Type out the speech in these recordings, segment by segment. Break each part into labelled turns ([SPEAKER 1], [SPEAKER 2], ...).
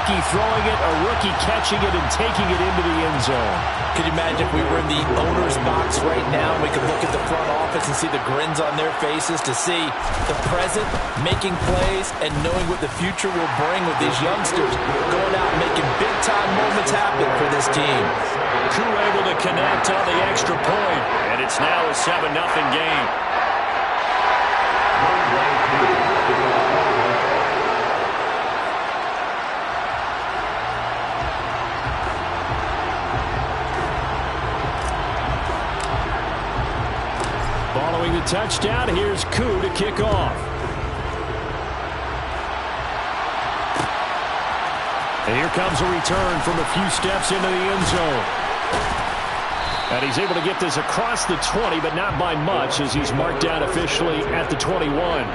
[SPEAKER 1] rookie throwing it, a rookie catching it and taking it into the end zone.
[SPEAKER 2] Could you imagine if we were in the owner's box right now and we could look at the front office and see the grins on their faces to see the present, making plays, and knowing what the future will bring with these youngsters going out and making big-time moments happen for this team.
[SPEAKER 1] Koo able to connect on the extra point, and it's now a 7-0 game. Following the touchdown, here's Koo to kick off. And here comes a return from a few steps into the end zone. And he's able to get this across the 20, but not by much, as he's marked down officially at the 21.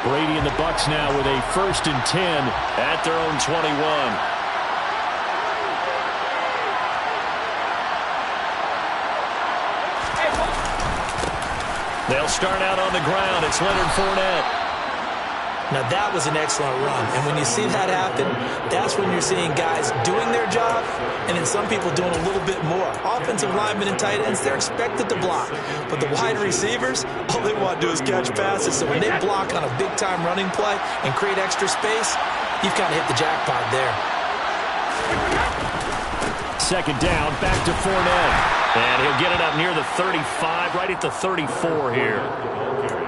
[SPEAKER 1] Brady and the Bucs now with a 1st and 10 at their own 21. They'll start out on the ground. It's Leonard Fournette.
[SPEAKER 2] Now that was an excellent run, and when you see that happen, that's when you're seeing guys doing their job and then some people doing a little bit more. Offensive linemen and tight ends, they're expected to block, but the wide receivers, all they want to do is catch passes. So when they block on a big-time running play and create extra space, you've kind of hit the jackpot there.
[SPEAKER 1] 2nd down, back to Fournette, and he'll get it up near the 35, right at the 34 here.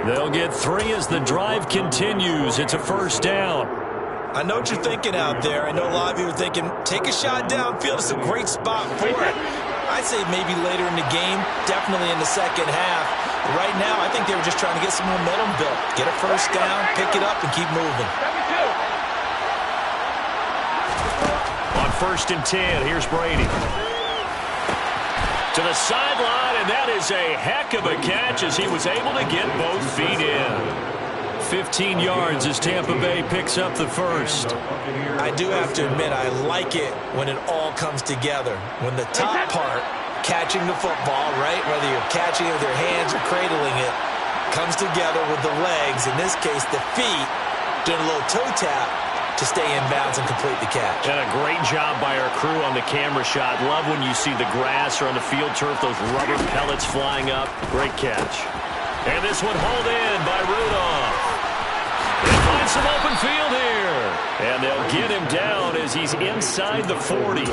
[SPEAKER 1] They'll get 3 as the drive continues. It's a 1st down.
[SPEAKER 2] I know what you're thinking out there. I know a lot of you are thinking, take a shot downfield. It's a great spot for it. I'd say maybe later in the game, definitely in the second half. But right now, I think they were just trying to get some momentum built. Get a 1st down, pick it up, and keep moving.
[SPEAKER 1] On 1st and 10, here's Brady. To the sideline, and that is a heck of a catch as he was able to get both feet in. 15 yards as Tampa Bay picks up the 1st.
[SPEAKER 2] I do have to admit, I like it when it all comes together. When the top part, catching the football, right, whether you're catching it with your hands or cradling it, comes together with the legs, in this case the feet, doing a little toe tap to stay in bounds and complete the catch.
[SPEAKER 1] And a great job by our crew on the camera shot. Love when you see the grass or on the field turf, those rubber pellets flying up. Great catch. And this one hauled in by Rudolph. They find some open field here. And they'll get him down as he's inside the 40.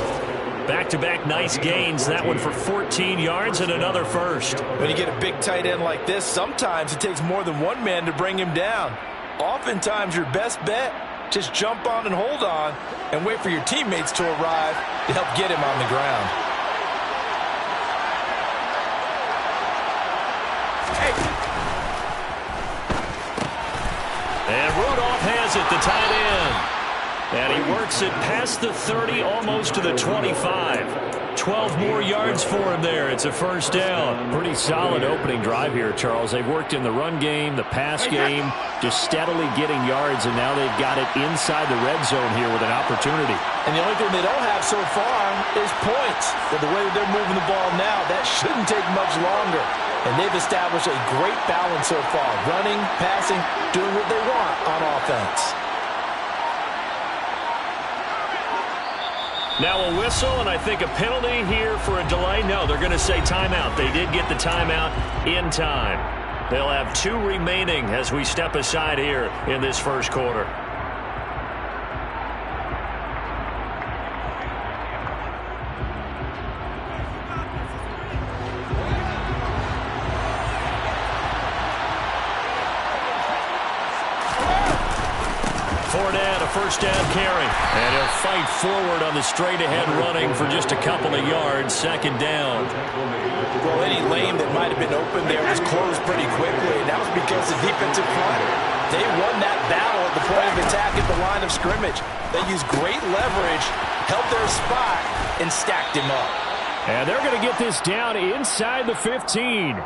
[SPEAKER 1] Back-to-back nice gains. That one for 14 yards and another 1st.
[SPEAKER 2] When you get a big tight end like this, sometimes it takes more than one man to bring him down. Oftentimes, your best bet, just jump on and hold on and wait for your teammates to arrive to help get him on the ground.
[SPEAKER 1] And Rudolph has it, the tight end. And he works it past the 30, almost to the 25. 12 more yards for him there. It's a 1st down. Pretty solid opening drive here, Charles. They've worked in the run game, the pass game, just steadily getting yards, and now they've got it inside the red zone here with an opportunity.
[SPEAKER 2] And the only thing they don't have so far is points. But the way that they're moving the ball now, that shouldn't take much longer. And they've established a great balance so far. Running, passing, doing what they want on offense.
[SPEAKER 1] Now a whistle, and I think a penalty here for a delay. No, they're going to say timeout. They did get the timeout in time. They'll have 2 remaining as we step aside here in this 1st quarter. Fournette, a 1st down carry. And he'll fight forward on the straight-ahead running for just a couple of yards. 2nd down.
[SPEAKER 2] Well, any lane that might have been open there was closed pretty quickly, and that was because the defensive front, they won that battle at the point of attack at the line of scrimmage. They used great leverage, held their spot, and stacked him up.
[SPEAKER 1] And they're going to get this down inside the 15.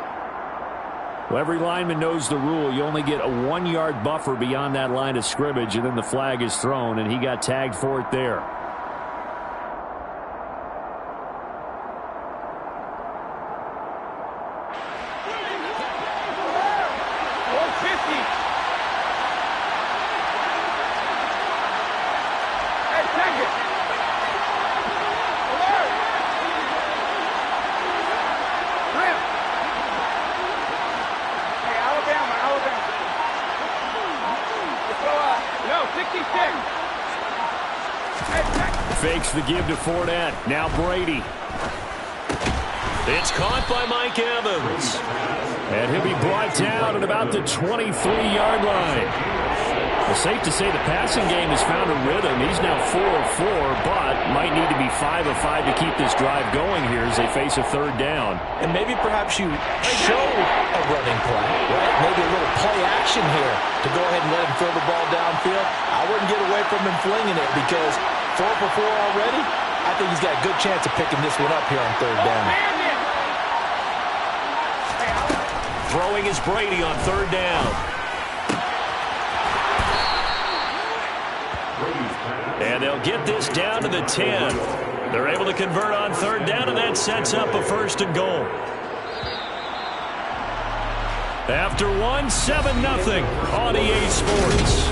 [SPEAKER 1] Well, every lineman knows the rule. You only get a 1-yard buffer beyond that line of scrimmage, and then the flag is thrown, and he got tagged for it there. Fakes the give to Fournette. Now Brady. It's caught by Mike Evans. And he'll be brought down at about the 23-yard line. Well, safe to say the passing game has found a rhythm. He's now 4 of 4, but might need to be 5 of 5 to keep this drive going here as they face a third down.
[SPEAKER 2] And maybe perhaps you show a running play, right? Maybe a little play action here to go ahead and let him throw the ball downfield. I wouldn't get away from him flinging it because 4 for 4 already, I think he's got a good chance of picking this one up here on third down.
[SPEAKER 1] Throwing is Brady on third down. And they'll get this down to the 10. They're able to convert on third down, and that sets up a first and goal. After one, 7-0 on EA Sports.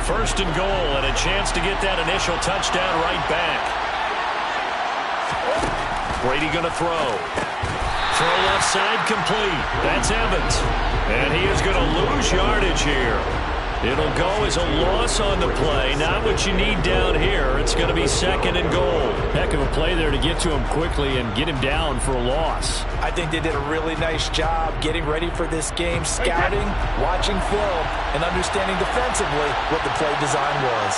[SPEAKER 1] First and goal, and a chance to get that initial touchdown right back. Brady going to throw. Throw left side complete. That's Evans. And he is going to lose yardage here. It'll go as a loss on the play. Not what you need down here. It's going to be second and goal.
[SPEAKER 3] Heck of a play there to get to him quickly and get him down for a loss.
[SPEAKER 2] I think they did a really nice job getting ready for this game, scouting, watching film, and understanding defensively what the play design was.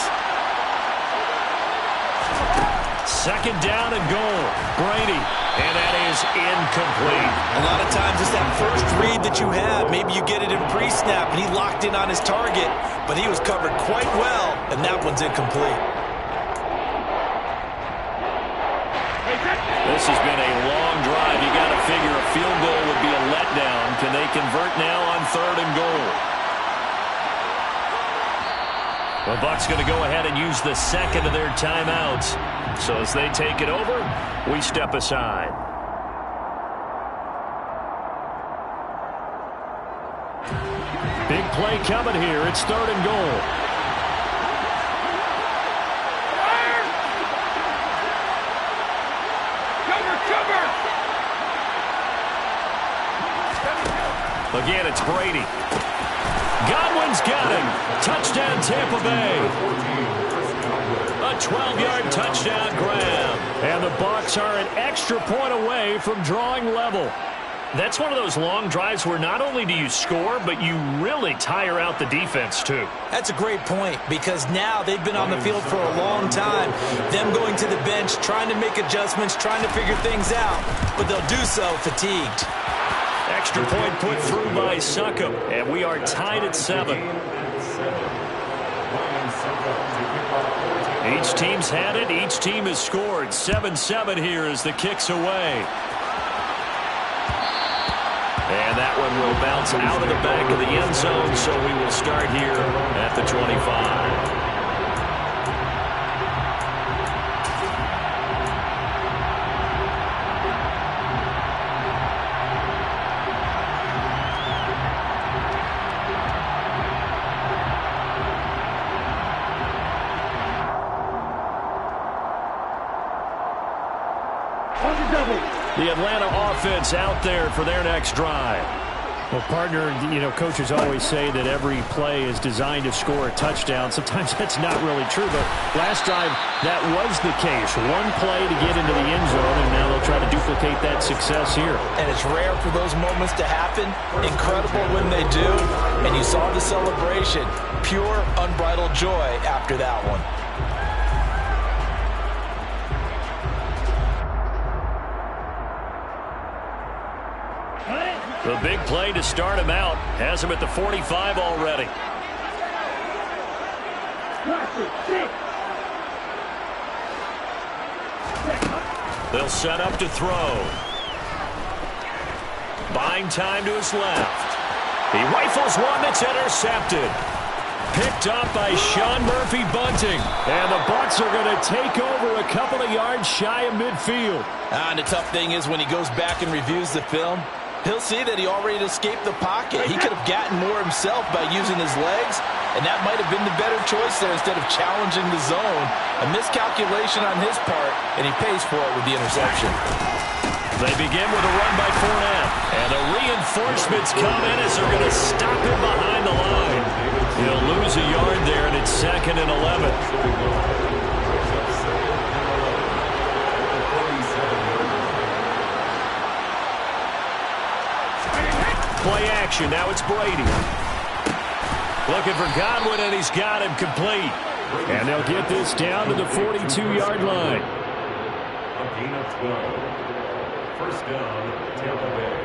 [SPEAKER 1] Second down and goal. Brady. And that is incomplete.
[SPEAKER 2] A lot of times it's that first read that you have. Maybe you get it in pre-snap, and he locked in on his target, but he was covered quite well, and that one's incomplete.
[SPEAKER 1] This has been a long drive. You got to figure a field goal would be a letdown. Can they convert now on third and goal? The Bucs going to go ahead and use the second of their timeouts. So as they take it over, we step aside. Big play coming here. It's third and goal. Again, it's Brady. Godwin's got him. Touchdown, Tampa Bay. A 12-yard touchdown grab. And the Bucs are an extra point away from drawing level. That's one of those long drives where not only do you score, but you really tire out the defense, too.
[SPEAKER 2] That's a great point, because now they've been on the field for a long time. Them going to the bench, trying to make adjustments, trying to figure things out, but they'll do so fatigued.
[SPEAKER 1] Extra point put through by Succop, and we are tied at 7. Each team's had it. Each team has scored. 7-7 here as the kick's away. And that one will bounce out of the back of the end zone, so we will start here at the 25. The Atlanta offense out there for their next drive.
[SPEAKER 3] Well, partner, coaches always say that every play is designed to score a touchdown. Sometimes that's not really true, but last drive that was the case. One play to get into the end zone, and now they'll try to duplicate that success here.
[SPEAKER 2] And it's rare for those moments to happen. Incredible when they do. And you saw the celebration. Pure, unbridled joy after that one.
[SPEAKER 1] The big play to start him out has him at the 45 already. They'll set up to throw. Buying time to his left. He rifles one that's intercepted. Picked up by Sean Murphy-Bunting. And the Bucs are going to take over a couple of yards shy of midfield.
[SPEAKER 2] And the tough thing is when he goes back and reviews the film, He'll see that he already escaped the pocket. He could have gotten more himself by using his legs, and that might have been the better choice there instead of challenging the zone. A miscalculation on his part, and he pays for it with the interception.
[SPEAKER 1] They begin with a run by Fournette, and the reinforcements come in as they're going to stop him behind the line. He'll lose a yard there, and it's 2nd and 11. Play action. Now it's Brady. Looking for Godwin, and he's got him complete.
[SPEAKER 3] And they'll get this down to the 42-yard line.
[SPEAKER 4] A gain of 12. First down, Tampa Bay.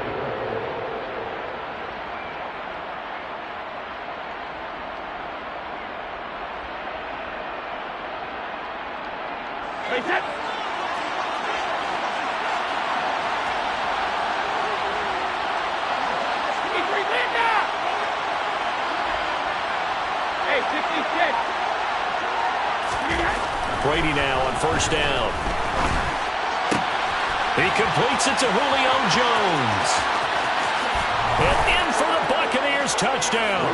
[SPEAKER 1] Brady now on first down. He completes it to Julio Jones. And in for the Buccaneers, touchdown.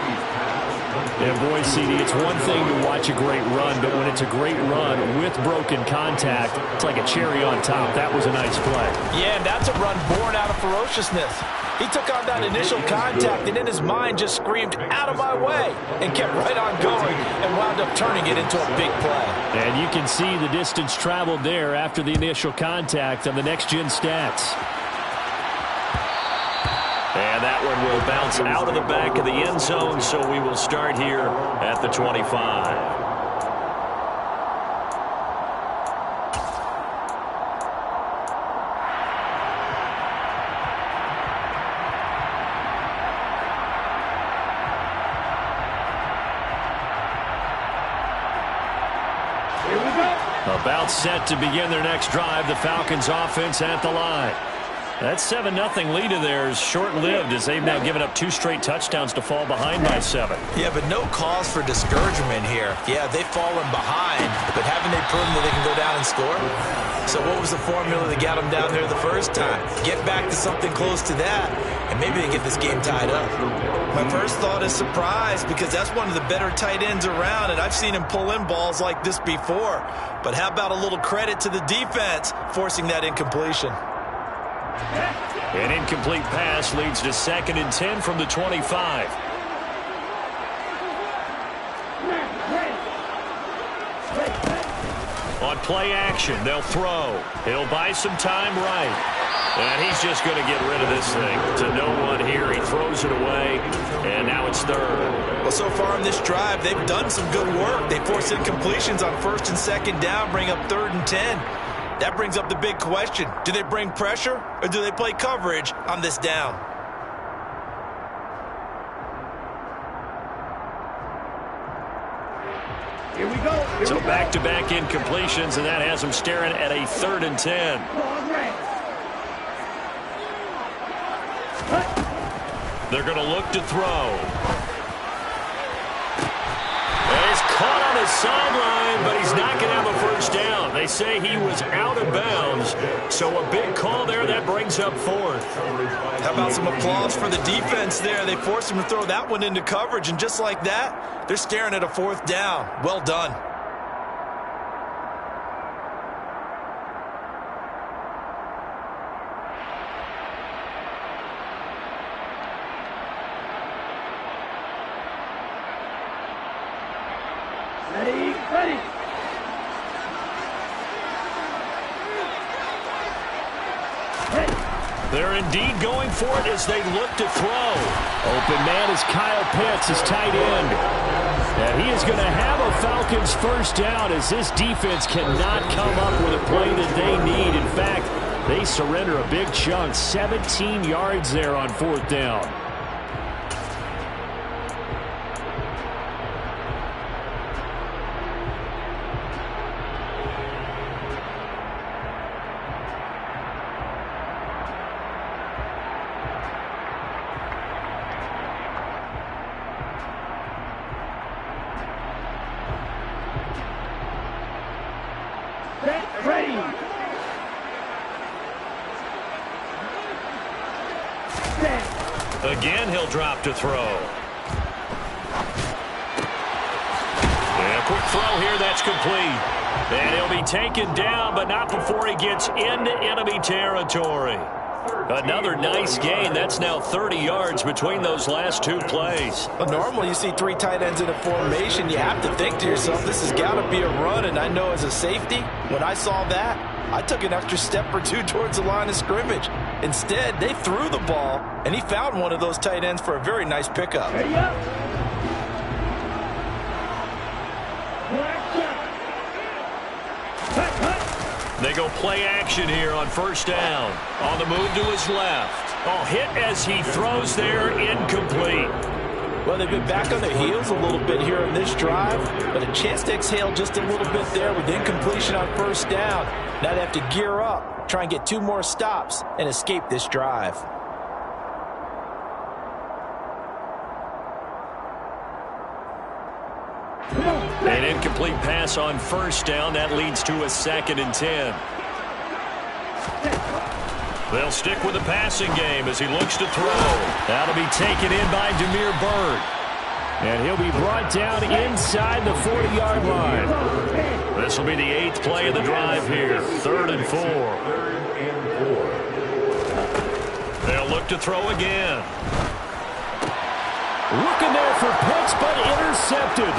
[SPEAKER 3] And boy, CD, it's one thing to watch a great run, but when it's a great run with broken contact, it's like a cherry on top. That was a nice play.
[SPEAKER 2] Yeah, and that's a run born out of ferociousness. He took on that initial contact, and in his mind just screamed, "Out of my way," and kept right on going and wound up turning it into a big play.
[SPEAKER 3] And you can see the distance traveled there after the initial contact on the next-gen stats.
[SPEAKER 1] And that one will bounce out of the back of the end zone, so we will start here at the 25. About set to begin their next drive, the Falcons offense at the line. That 7-0 lead of theirs short-lived as they've now given up 2 straight touchdowns to fall behind by 7.
[SPEAKER 2] Yeah, but no cause for discouragement here. Yeah, they've fallen behind, but haven't they proven that they can go down and score? So what was the formula that got them down there the first time? Get back to something close to that, and maybe they get this game tied up. My first thought is surprise, because that's one of the better tight ends around, and I've seen him pull in balls like this before. But how about a little credit to the defense forcing that incompletion?
[SPEAKER 1] An incomplete pass leads to 2nd and 10 from the 25. On play action, they'll throw. He'll buy some time right. And he's just going to get rid of this thing. To no one here. He throws it away, and now it's 3rd.
[SPEAKER 2] Well, so far in this drive, they've done some good work. They force incompletions on 1st and 2nd down, bring up 3rd and 10. That brings up the big question. Do they bring pressure, or do they play coverage on this down?
[SPEAKER 4] Here we go.
[SPEAKER 1] So back-to-back incompletions, and that has them staring at a 3rd and 10. They're going to look to throw. And he's caught on his sideline, but he's not going to have a first down. They say he was out of bounds, so a big call there. That brings up 4th.
[SPEAKER 2] How about some applause for the defense there? They forced him to throw that one into coverage, and just like that, they're staring at a 4th down. Well done.
[SPEAKER 4] Ready.
[SPEAKER 1] They're indeed going for it as they look to throw.
[SPEAKER 3] Open man is Kyle Pitts, his tight end. And he is going to have a Falcons first down as this defense cannot come up with a play that they need. In fact, they surrender a big chunk, 17 yards there on 4th down.
[SPEAKER 1] Again, he'll drop to throw. And a quick throw here, that's complete. And he'll be taken down, but not before he gets into enemy territory. Another nice gain. That's now 30 yards between those last two plays.
[SPEAKER 2] Well, normally you see three tight ends in a formation. You have to think to yourself, this has got to be a run. And I know as a safety, when I saw that, I took an extra step or two towards the line of scrimmage. Instead, they threw the ball, and he found one of those tight ends for a very nice pickup.
[SPEAKER 1] They go play action here on first down. On the move to his left. Oh, hit as he throws there, incomplete.
[SPEAKER 2] Well, they've been back on their heels a little bit here in this drive, but a chance to exhale just a little bit there with incompletion on first down. Now they have to gear up, try and get 2 more stops, and escape this drive.
[SPEAKER 1] An incomplete pass on first down. That leads to a 2nd and 10. They'll stick with the passing game as he looks to throw. That'll be taken in by Damiere Byrd.
[SPEAKER 3] And he'll be brought down inside the 40-yard line.
[SPEAKER 1] This will be the 8th play of the drive here. 3rd and 4. They'll look to throw again.
[SPEAKER 3] Looking there for Pitts, but intercepted.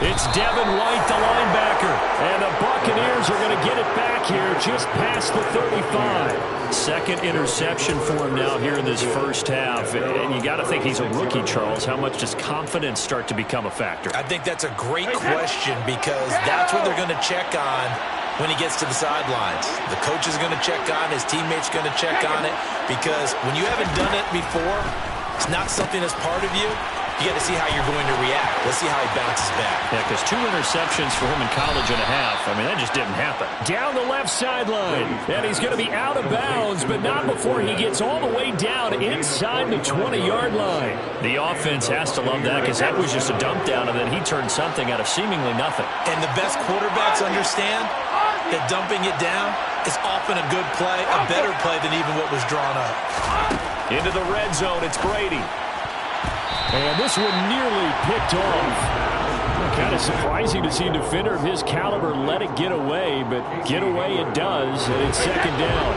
[SPEAKER 1] It's Devin White, the linebacker. And the Buccaneers are going to get it back here just past the 35. 2nd interception for him now here in this first half. And you got to think he's a rookie, Charles. How much does confidence start to become a factor?
[SPEAKER 2] I think that's a great question because that's what they're going to check on when he gets to the sidelines. The coach is going to check on, his teammates going to check on it, because when you haven't done it before, it's not something that's part of you. You got to see how you're going to react. Let's see how he bounces back.
[SPEAKER 1] Yeah, because 2 interceptions for him in college and a half. I mean, that just didn't happen.
[SPEAKER 3] Down the left sideline. And he's going to be out of bounds, but not before he gets all the way down inside the 20-yard line.
[SPEAKER 1] The offense has to love that because that was just a dump down, and then he turned something out of seemingly nothing.
[SPEAKER 2] And the best quarterbacks understand that dumping it down is often a good play, a better play than even what was drawn up.
[SPEAKER 1] Into the red zone, it's Brady.
[SPEAKER 3] And this one nearly picked off. Kind of surprising to see a defender of his caliber let it get away, but get away it does, and it's 2nd down.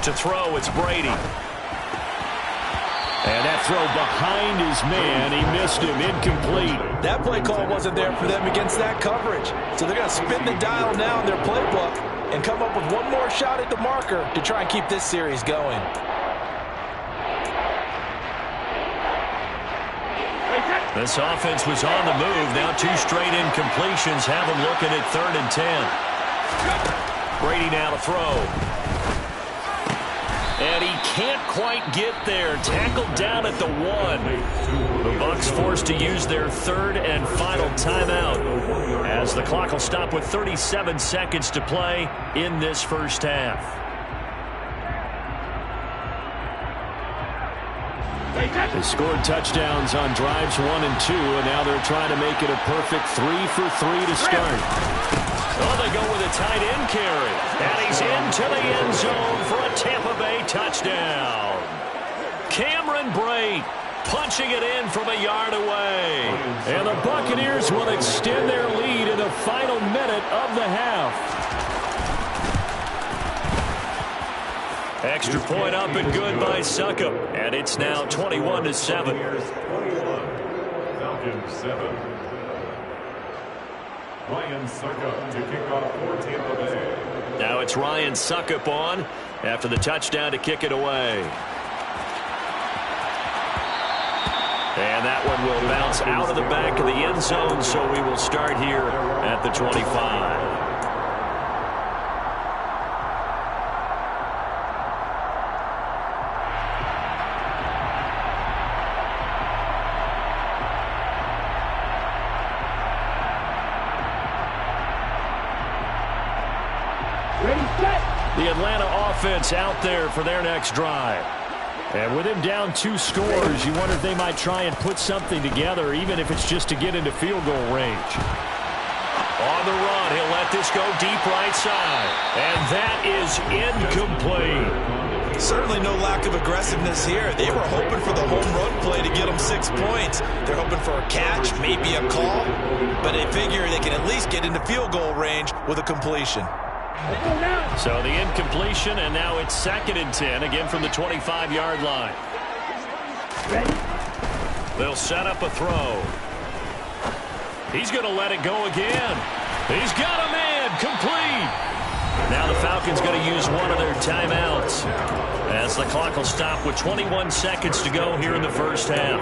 [SPEAKER 1] To throw, it's Brady.
[SPEAKER 3] And that throw behind his man, he missed him, incomplete.
[SPEAKER 2] That play call wasn't there for them against that coverage. So they're going to spin the dial now in their playbook and come up with one more shot at the marker to try and keep this series going.
[SPEAKER 1] This offense was on the move. Now 2 straight incompletions have them looking at 3rd and 10. Brady now to throw. And he can't quite get there. Tackled down at the 1. The Bucs forced to use their 3rd and final timeout as the clock will stop with 37 seconds to play in this first half.
[SPEAKER 3] They scored touchdowns on drives 1 and 2, and now they're trying to make it a perfect 3 for 3 to start.
[SPEAKER 1] Oh, they go with a tight end carry. And he's into the end zone for a Tampa Bay touchdown. Cameron Brate punching it in from a yard away.
[SPEAKER 3] And the Buccaneers will extend their lead in the final minute of the half.
[SPEAKER 1] Extra point up and good by Succop. And it's now 21-7.
[SPEAKER 4] Falcons 7. Ryan Succop to kick off for Tampa Bay.
[SPEAKER 1] Now it's Ryan Succop on after the touchdown to kick it away. And that one will bounce out of the back of the end zone, so we will start here at the 25. The Atlanta offense out there for their next drive.
[SPEAKER 3] And with him down 2 scores, you wonder if they might try and put something together, even if it's just to get into field goal range.
[SPEAKER 1] On the run, he'll let this go deep right side. And that is incomplete.
[SPEAKER 2] Certainly no lack of aggressiveness here. They were hoping for the home run play to get them 6 points. They're hoping for a catch, maybe a call, but they figure they can at least get into field goal range with a completion.
[SPEAKER 1] So the incompletion, and now it's 2nd and 10, again from the 25-yard line. They'll set up a throw. He's going to let it go again. He's got a man, complete. Now the Falcons going to use one of their timeouts as the clock will stop with 21 seconds to go here in the first half.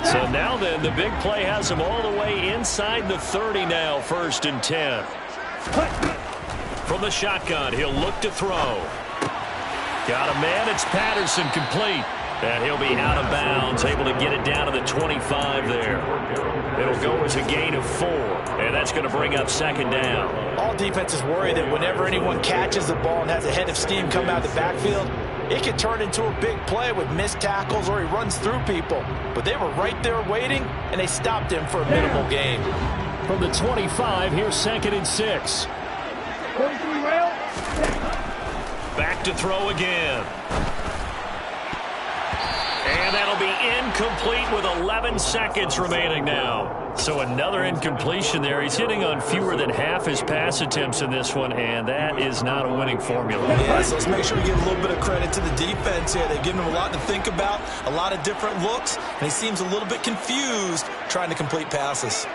[SPEAKER 1] So now then, the big play has him all the way inside the 30 now, 1st and 10. From the shotgun, he'll look to throw. Got a man, it's Patterson, complete. And he'll be out of bounds, able to get it down to the 25 there. It'll go as a gain of 4, and that's going to bring up 2nd down.
[SPEAKER 2] All defenses worry that whenever anyone catches the ball and has a head of steam come out of the backfield, it can turn into a big play with missed tackles or he runs through people. But they were right there waiting, and they stopped him for a minimal gain.
[SPEAKER 3] From the 25, here's 2nd and 6.
[SPEAKER 1] Back to throw again. And that'll be incomplete with 11 seconds remaining now. So another incompletion there. He's hitting on fewer than half his pass attempts in this one, and that is not a winning formula.
[SPEAKER 2] Yeah, so let's make sure we give a little bit of credit to the defense here. They've given him a lot to think about, a lot of different looks, and he seems a little bit confused trying to complete passes.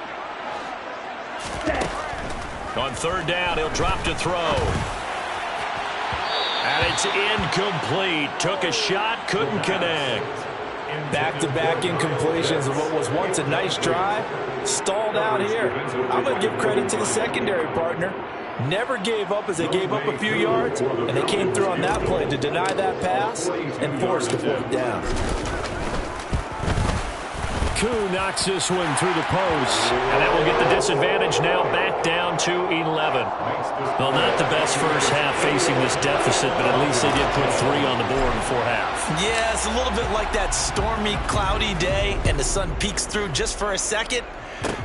[SPEAKER 1] On 3rd down, he'll drop to throw. And it's incomplete. Took a shot, couldn't connect.
[SPEAKER 2] Back-to-back incompletions of what was once a nice drive. Stalled out here. I'm going to give credit to the secondary partner. Never gave up as they gave up a few yards, and they came through on that play to deny that pass and force the 4th down.
[SPEAKER 3] Koo knocks this one through the post.
[SPEAKER 1] And that will get the disadvantage now back down to 11. Well, not the best first half facing this deficit, but at least they did put 3 on the board before half.
[SPEAKER 2] Yeah, it's a little bit like that stormy, cloudy day, and the sun peeks through just for a second.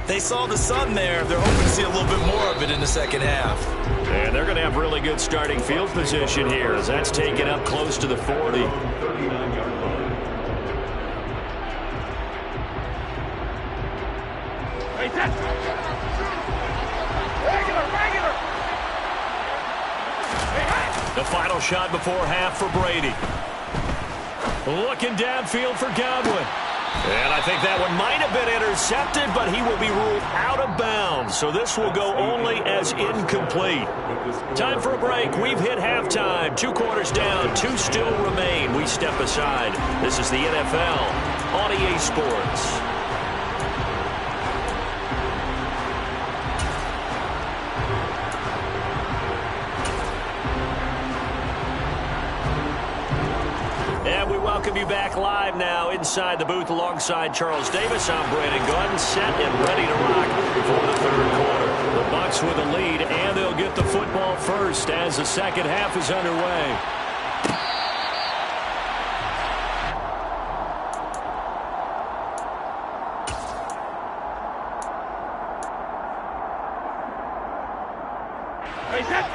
[SPEAKER 2] They saw the sun there. They're hoping to see a little bit more of it in the second half.
[SPEAKER 1] And they're going to have really good starting field position here as that's taken up close to the 40. The final shot before half for Brady. Looking downfield for Godwin. And I think that one might have been intercepted, but he will be ruled out of bounds. So this will go only as incomplete. Time for a break. We've hit halftime. 2 quarters down. 2 still remain. We step aside. This is the NFL on EA Sports. Welcome you back live now inside the booth alongside Charles Davis. I'm Brandon Gunn, set and ready to rock for the 3rd quarter. The Bucs with a lead, and they'll get the football first as the second half is underway.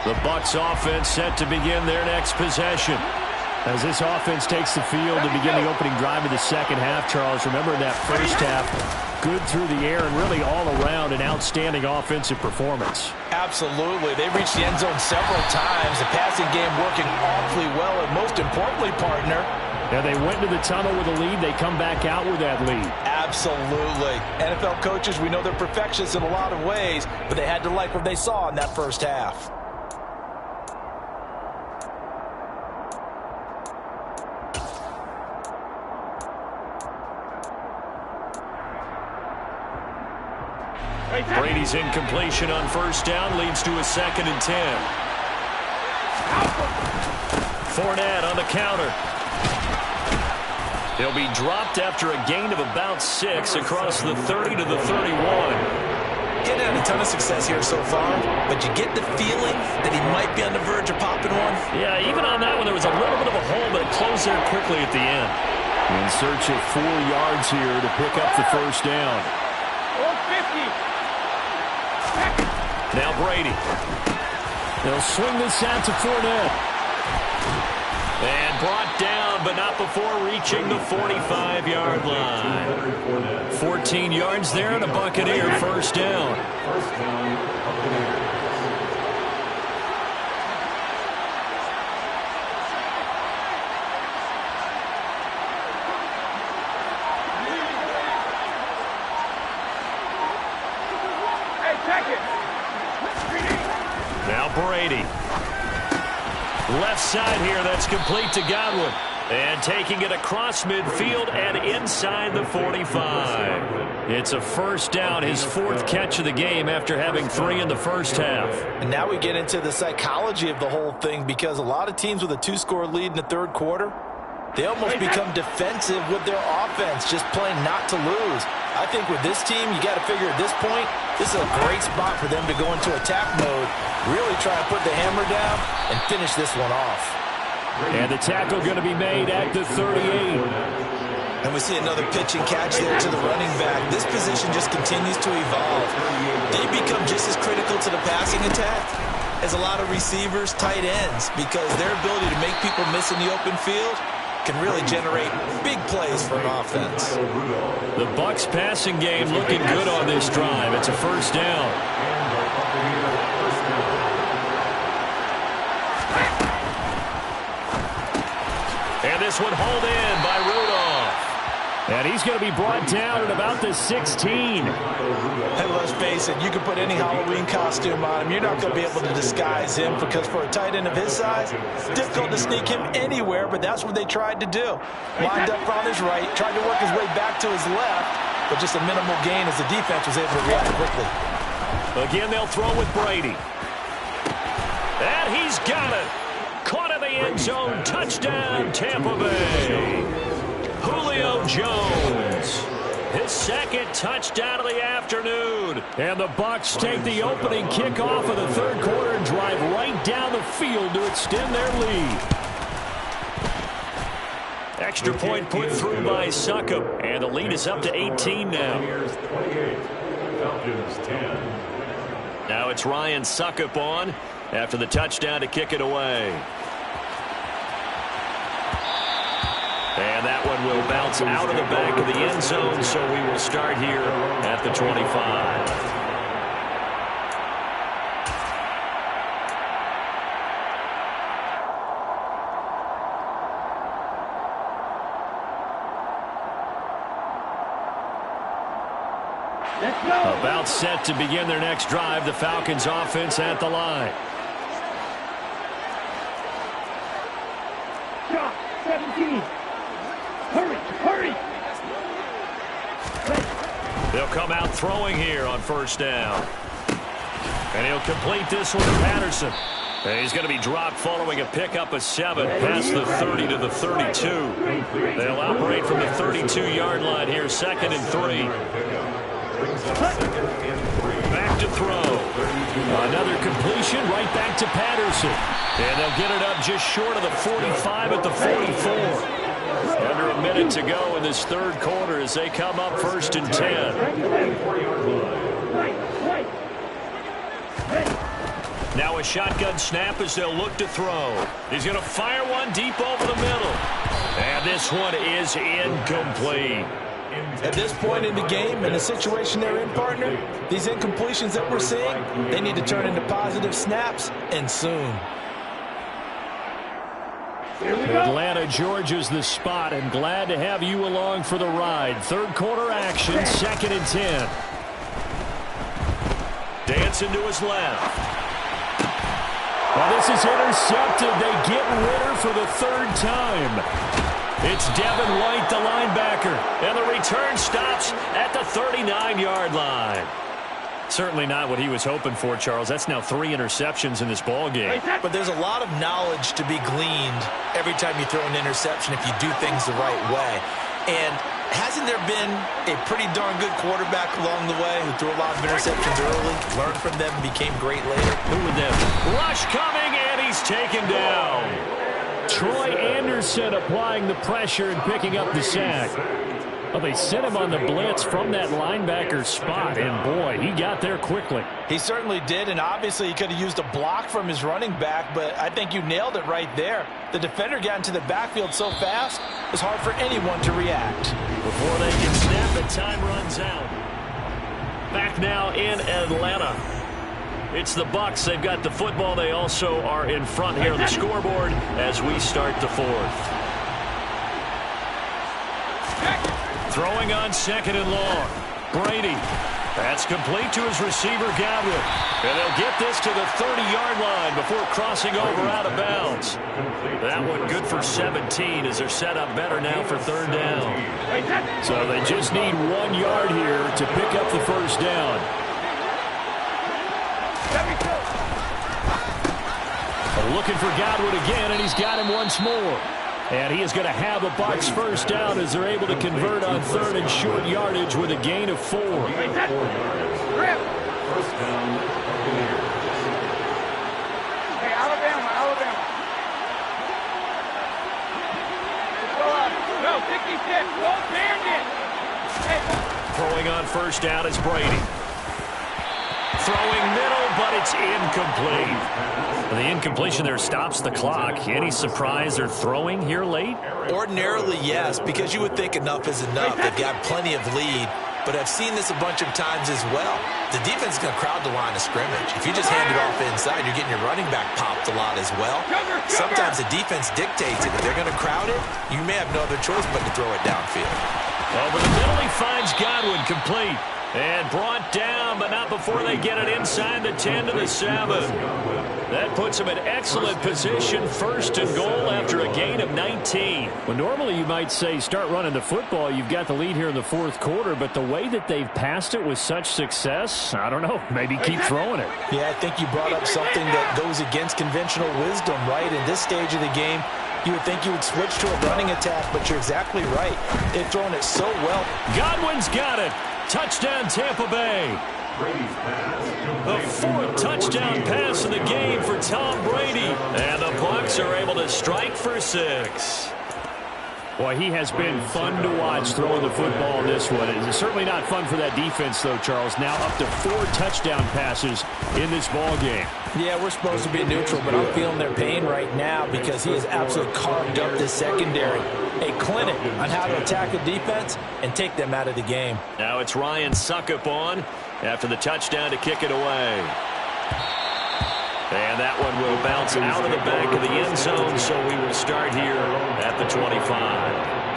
[SPEAKER 1] The Bucs offense set to begin their next possession.
[SPEAKER 3] As this offense takes the field to begin the opening drive of the second half, Charles, remember that first half, good through the air and really all around an outstanding offensive performance.
[SPEAKER 2] Absolutely. They reached the end zone several times. The passing game working awfully well, and most importantly, partner,
[SPEAKER 3] yeah, they went to the tunnel with a lead. They come back out with that lead.
[SPEAKER 2] Absolutely. NFL coaches, we know they're perfectionists in a lot of ways, but they had to like what they saw in that first half.
[SPEAKER 1] Brady's incompletion on 1st down leads to a 2nd and 10. Fournette on the counter. He'll be dropped after a gain of about 6 across the 30 to the 31.
[SPEAKER 2] Getting had a ton of success here so far, but you get the feeling that he might be on the verge of popping one.
[SPEAKER 1] Yeah, even on that one, there was a little bit of a hole, but it closed there quickly at the end.
[SPEAKER 3] In search of 4 yards here to pick up the first down.
[SPEAKER 1] Now Brady.
[SPEAKER 3] They'll swing this out to Fournette.
[SPEAKER 1] And brought down, but not before reaching the 45-yard line. 14 yards there and a Buccaneer first down. Now Brady. Left side here, that's complete to Godwin. And taking it across midfield and inside the 45. It's a first down, his 4th catch of the game after having 3 in the first half.
[SPEAKER 2] And now we get into the psychology of the whole thing, because a lot of teams with a 2-score lead in the third quarter, they almost become defensive with their offense, just playing not to lose. I think with this team, you got to figure at this point, this is a great spot for them to go into attack mode, really try and put the hammer down and finish this one off.
[SPEAKER 3] And the tackle going to be made at the 38.
[SPEAKER 2] And we see another pitch and catch there to the running back. This position just continues to evolve. They become just as critical to the passing attack as a lot of receivers, tight ends, because their ability to make people miss in the open field can really generate big plays for an offense.
[SPEAKER 1] The Bucs passing game looking good on this drive. It's a first down. And this one hauled in by Rudolph.
[SPEAKER 3] And he's going to be brought down at about the 16.
[SPEAKER 2] And let's face it, you can put any Halloween costume on him. You're not going to be able to disguise him, because for a tight end of his size, it's difficult to sneak him anywhere, but that's what they tried to do. Lined up on his right, tried to work his way back to his left, but just a minimal gain as the defense was able to react quickly.
[SPEAKER 1] Again, they'll throw with Brady. And he's got it. Caught in the end zone. Touchdown, Tampa Bay. Julio Jones. His 2nd touchdown of the afternoon.
[SPEAKER 3] And the Bucs take the opening kickoff of the third quarter and drive right down the field to extend their lead.
[SPEAKER 1] Extra point put through by Succop. And the lead is up to 18 now. Now it's Ryan Succop on after the touchdown to kick it away. And that one will bounce out of the back of the end zone, so we will start here at the 25. About set to begin their next drive. The Falcons offense at the line.
[SPEAKER 5] 17. Hurry!
[SPEAKER 1] They'll come out throwing here on first down. And he'll complete this one to Patterson. And he's going to be dropped following a pickup of 7 past the 30 to the 32. They'll operate from the 32-yard line here, 2nd and 3. Back to throw.
[SPEAKER 3] Another completion right back to Patterson.
[SPEAKER 1] And they'll get it up just short of the 45 at the 44. Under a minute to go in this third quarter as they come up 1st and 10. Now a shotgun snap as they'll look to throw. He's going to fire one deep over the middle. And this one is incomplete.
[SPEAKER 2] At this point in the game, in the situation they're in, partner, these incompletions that we're seeing, they need to turn into positive snaps, and soon.
[SPEAKER 3] Atlanta, Georgia's the spot, and glad to have you along for the ride. Third quarter action, 2nd and 10.
[SPEAKER 1] Dancing to his left.
[SPEAKER 3] Well, this is intercepted. They get Ritter for the 3rd time.
[SPEAKER 1] It's Devin White, the linebacker, and the return stops at the 39-yard line. certainly not what he was hoping for, Charles. That's now 3 interceptions in this ball game.
[SPEAKER 2] But there's a lot of knowledge to be gleaned every time you throw an interception if you do things the right way. And hasn't there been a pretty darn good quarterback along the way who threw a lot of interceptions early, learned from them, and became great later?
[SPEAKER 1] Who would that be? Rush coming, and he's taken down.
[SPEAKER 3] Troy Anderson applying the pressure and picking up the sack. Well, they sent him on the blitz from that linebacker spot, and boy, he got there quickly.
[SPEAKER 2] He certainly did, and obviously he could have used a block from his running back, but I think you nailed it right there. The defender got into the backfield so fast, it's hard for anyone to react.
[SPEAKER 1] Before they can snap it, time runs out. Back now in Atlanta. It's the Bucs. They've got the football. They also are in front here on the scoreboard as we start the fourth. Throwing on 2nd and long. Brady. That's complete to his receiver, Godwin. And they'll get this to the 30-yard line before crossing over out of bounds. That one good for 17 as they're set up better now for 3rd down.
[SPEAKER 3] So they just need 1 yard here to pick up the first down. Looking for Godwin again, and he's got him once more. And he is going to have the Bucs first down as they're able to convert on 3rd and short yardage with a gain of 4.
[SPEAKER 4] First down.
[SPEAKER 5] Hey, Alabama. Go, 56. Go, Bandit. Hey.
[SPEAKER 1] Throwing on 1st down is Brady. Throwing middle, but it's incomplete. The incompletion there stops the clock. Any surprise they're throwing here late?
[SPEAKER 2] Ordinarily, yes, because you would think enough is enough. They've got plenty of lead, but I've seen this a bunch of times as well. The defense is going to crowd the line of scrimmage. If you just hand it off inside, you're getting your running back popped a lot as well. Sometimes the defense dictates it. If they're going to crowd it, you may have no other choice but to throw it downfield.
[SPEAKER 1] Over the middle, he finds Godwin complete. And brought down, but not before they get it inside the 10 to the 7. That puts them in excellent position, 1st and goal after a gain of 19.
[SPEAKER 3] Well, normally you might say start running the football. You've got the lead here in the 4th quarter, but the way that they've passed it with such success, I don't know, maybe keep throwing it.
[SPEAKER 2] Yeah, I think you brought up something that goes against conventional wisdom, right? In this stage of the game, you would think you would switch to a running attack, but you're exactly right. They've thrown it so well.
[SPEAKER 1] Godwin's got it. Touchdown, Tampa Bay. The 4th touchdown pass of the game for Tom Brady. And the Bucs are able to strike for 6.
[SPEAKER 3] Boy, he has been fun to watch throwing the football in this one. It's certainly not fun for that defense, though, Charles. Now up to 4 touchdown passes in this ball game.
[SPEAKER 2] Yeah, we're supposed to be neutral, but I'm feeling their pain right now because he has absolutely carved up this secondary. A clinic on how to attack a defense and take them out of the game.
[SPEAKER 1] Now it's Ryan Succop on after the touchdown to kick it away. And that one will bounce out of the back of the end zone, so we will start here at the 25.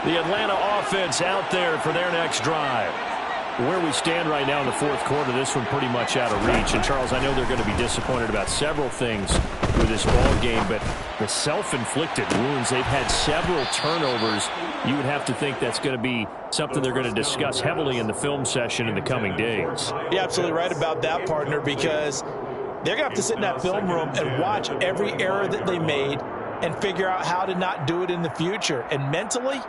[SPEAKER 1] The Atlanta offense out there for their next drive.
[SPEAKER 3] Where we stand right now in the 4th quarter, this one pretty much out of reach. And, Charles, I know they're going to be disappointed about several things with this ball game, but the self-inflicted wounds, they've had several turnovers. You would have to think that's going to be something they're going to discuss heavily in the film session in the coming days.
[SPEAKER 2] You're absolutely right about that, partner, because they're going to have to sit in that film room and watch every error that they made and figure out how to not do it in the future. And mentally,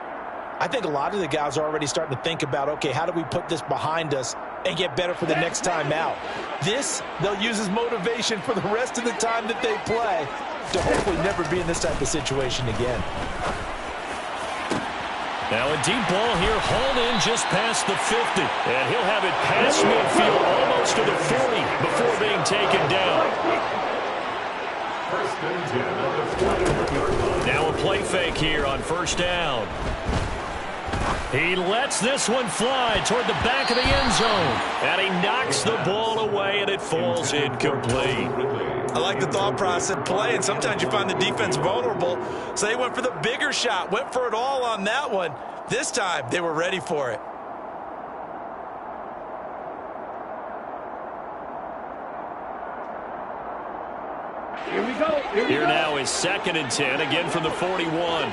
[SPEAKER 2] I think a lot of the guys are already starting to think about, okay, how do we put this behind us and get better for the next time out? This, they'll use as motivation for the rest of the time that they play to hopefully never be in this type of situation again.
[SPEAKER 1] Now a deep ball here, hauled in just past the 50. And he'll have it past midfield almost to the 40 before being taken down. Now a play fake here on 1st down. He lets this one fly toward the back of the end zone. And he knocks the ball away, and it falls incomplete.
[SPEAKER 2] I like the thought process of play, and sometimes you find the defense vulnerable. So they went for the bigger shot, went for it all on that one. This time, they were ready for it.
[SPEAKER 5] Here we go.
[SPEAKER 1] Here now is 2nd and 10, again from the 41.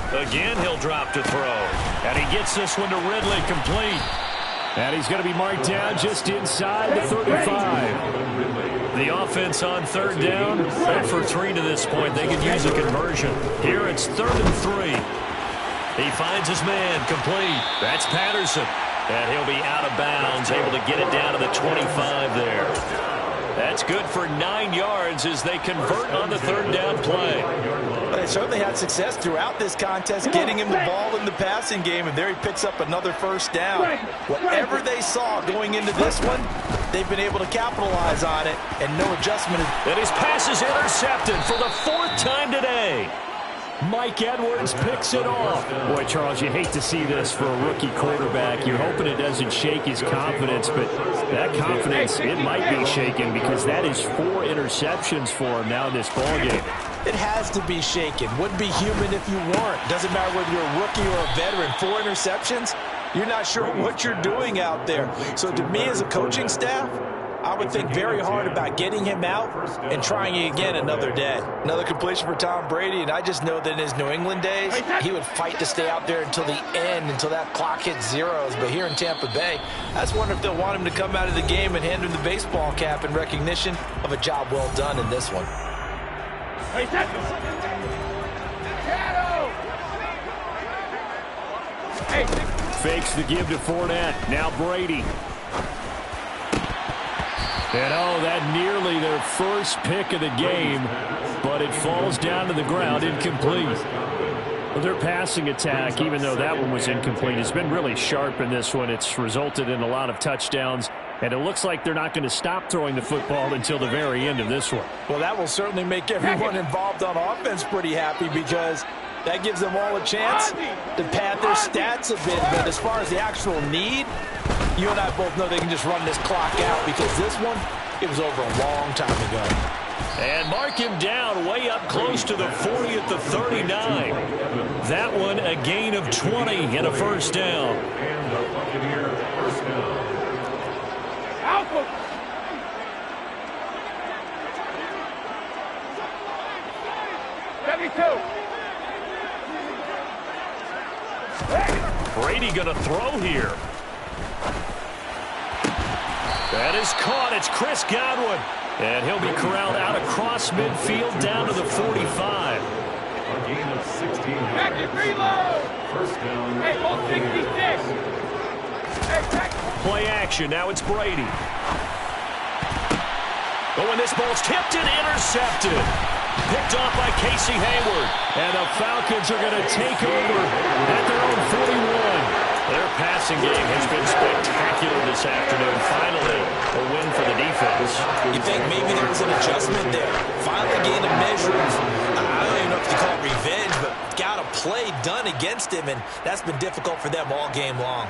[SPEAKER 1] Again, he'll drop to throw. And he gets this one to Ridley, complete.
[SPEAKER 3] And he's going to be marked down just inside the 35.
[SPEAKER 1] The offense on 3rd down, 0 for 3 to this point. They could use a conversion. Here it's 3rd and 3. He finds his man, complete. That's Patterson. And he'll be out of bounds, able to get it down to the 25 there. That's good for 9 yards as they convert on the 3rd down play.
[SPEAKER 2] But they certainly had success throughout this contest, getting him the ball in the passing game, and there he picks up another 1st down. Whatever they saw going into this one, they've been able to capitalize on it, and no adjustment.
[SPEAKER 1] And his pass is intercepted for the 4th time today.
[SPEAKER 3] Mike Edwards picks it off. Boy, Charles, you hate to see this for a rookie quarterback. You're hoping it doesn't shake his confidence, but that confidence, it might be shaken because that is 4 interceptions for him now in this ballgame.
[SPEAKER 2] It has to be shaken. Wouldn't be human if you weren't. Doesn't matter whether you're a rookie or a veteran. 4 interceptions, you're not sure what you're doing out there. So to me as a coaching staff, I would think very hard about getting him out and trying it again another day. Another completion for Tom Brady, and I just know that in his New England days, he would fight to stay out there until the end, until that clock hits zeros. But here in Tampa Bay, I just wonder if they'll want him to come out of the game and hand him the baseball cap in recognition of a job well done in this one.
[SPEAKER 3] Fakes the give to Fournette. Now Brady. And that nearly their first pick of the game, but it falls down to the ground, incomplete. Well, their passing attack, even though that one was incomplete, has been really sharp in this one. It's resulted in a lot of touchdowns, and it looks like they're not going to stop throwing the football until the very end of this one.
[SPEAKER 2] Well, that will certainly make everyone involved on offense pretty happy because that gives them all a chance to pad their stats a bit. But as far as the actual need, you and I both know they can just run this clock out because this one, it was over a long time ago.
[SPEAKER 1] And mark him down way up close to the 40 at the 39. That one a gain of 20 and a 1st down.
[SPEAKER 4] And the Buccaneer 1st down.
[SPEAKER 5] Alpha.
[SPEAKER 1] Brady going to throw here. That is caught. It's Chris Godwin. And he'll be corralled out across midfield down to the 45.
[SPEAKER 4] A gain of 16 yards.
[SPEAKER 5] Back and reload.
[SPEAKER 4] 1st down.
[SPEAKER 5] Hey, ball 66. Hey, back.
[SPEAKER 1] Play action. Now it's Brady. Oh, and this ball's tipped and intercepted. Picked off by Casey Hayward.
[SPEAKER 3] And the Falcons are going to take over at their own 41.
[SPEAKER 1] Their passing game has been spectacular this afternoon. Finally, a win for the defense.
[SPEAKER 2] You think maybe there was an adjustment there? Finally gained a measure of, I don't even know if you call it revenge, but got a play done against him, and that's been difficult for them all game long.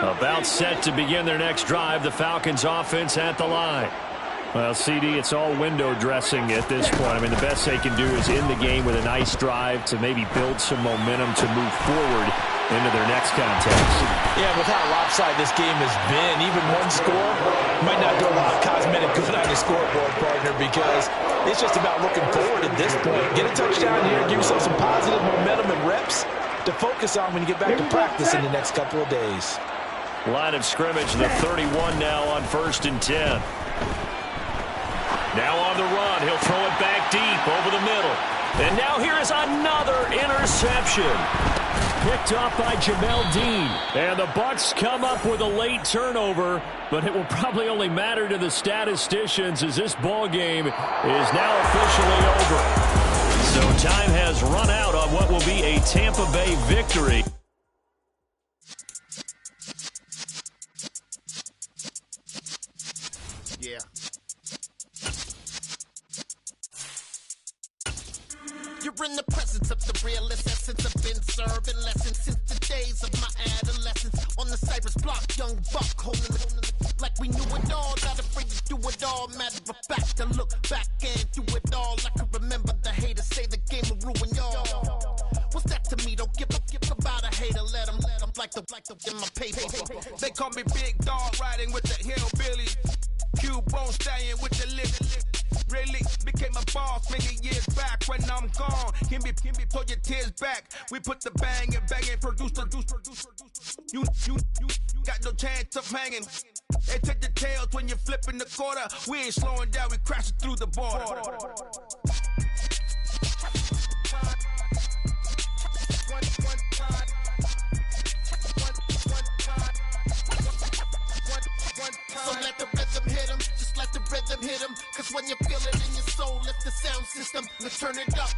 [SPEAKER 1] About set to begin their next drive, the Falcons offense at the line.
[SPEAKER 3] Well, CD, it's all window dressing at this point. I mean, the best they can do is in the game with a nice drive to maybe build some momentum to move forward into their next contest.
[SPEAKER 2] Yeah, with how lopsided this game has been, even one score might not do a lot of cosmetic good on the scoreboard, partner, because it's just about looking forward at this point. Get a touchdown here, give yourself some positive momentum and reps to focus on when you get back to practice in the next couple of days.
[SPEAKER 1] Line of scrimmage, the 31 now on 1st and 10. Now on the run, he'll throw it back deep over the middle. And now here is another interception.
[SPEAKER 3] Picked off by Jamel Dean. And the Bucs come up with a late turnover, but it will probably only matter to the statisticians as this ball game is now officially over.
[SPEAKER 1] So time has run out on what will be a Tampa Bay victory.
[SPEAKER 6] Yeah. You're in the presence of the realest essence. I've been serving lessons since the days of my adolescence. On the Cypress block, young buck holding it like we knew it all. Not afraid to do it all. Matter of fact, I look back and do it all. I can remember the haters say the game will ruin y'all. What's that to me? Don't give about a hater. Let them like the in my paper.
[SPEAKER 7] They call me Big Dog, riding with the hillbillies. Cube-bone stallion with the lip. Really became a boss many years back. When I'm gone, can be pull your tears back. We put the bang and produce. You got no chance of hanging. They take the tails when you're flipping the quarter. We ain't slowing down, we crashing through the border.
[SPEAKER 6] So let the rhythm hit him, just let the rhythm hit him. Cause when you feel it in your soul, lift the sound system and turn it up,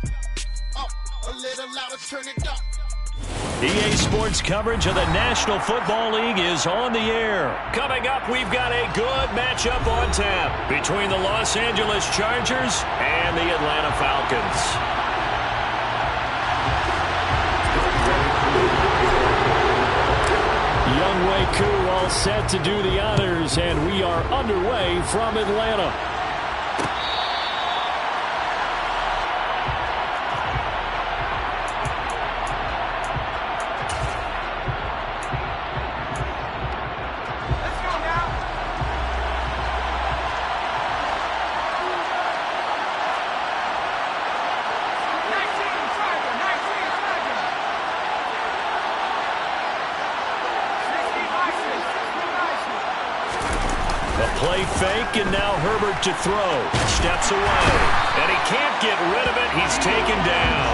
[SPEAKER 6] a little louder, turn it up.
[SPEAKER 1] EA Sports coverage of the National Football League is on the air. Coming up, we've got a good matchup on tap between the Los Angeles Chargers and the Atlanta Falcons. Younghoe Koo all set to do the honors, and we are underway from Atlanta. Play fake, and now Herbert to throw. Steps away, and he can't get rid of it. He's taken down.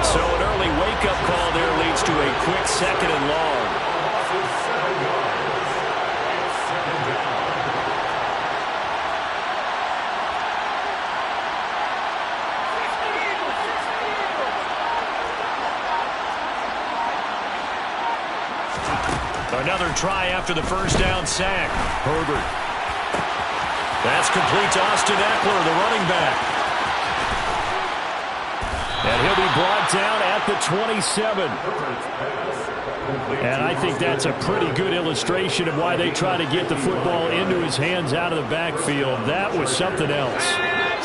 [SPEAKER 1] So an early wake-up call there leads to a quick second and long. Another try after the first down sack. Herbert. That's complete to Austin Eckler, the running back. And he'll be brought down at the 27. And I think that's a pretty good illustration of why they try to get the football into his hands out of the backfield. That was something else.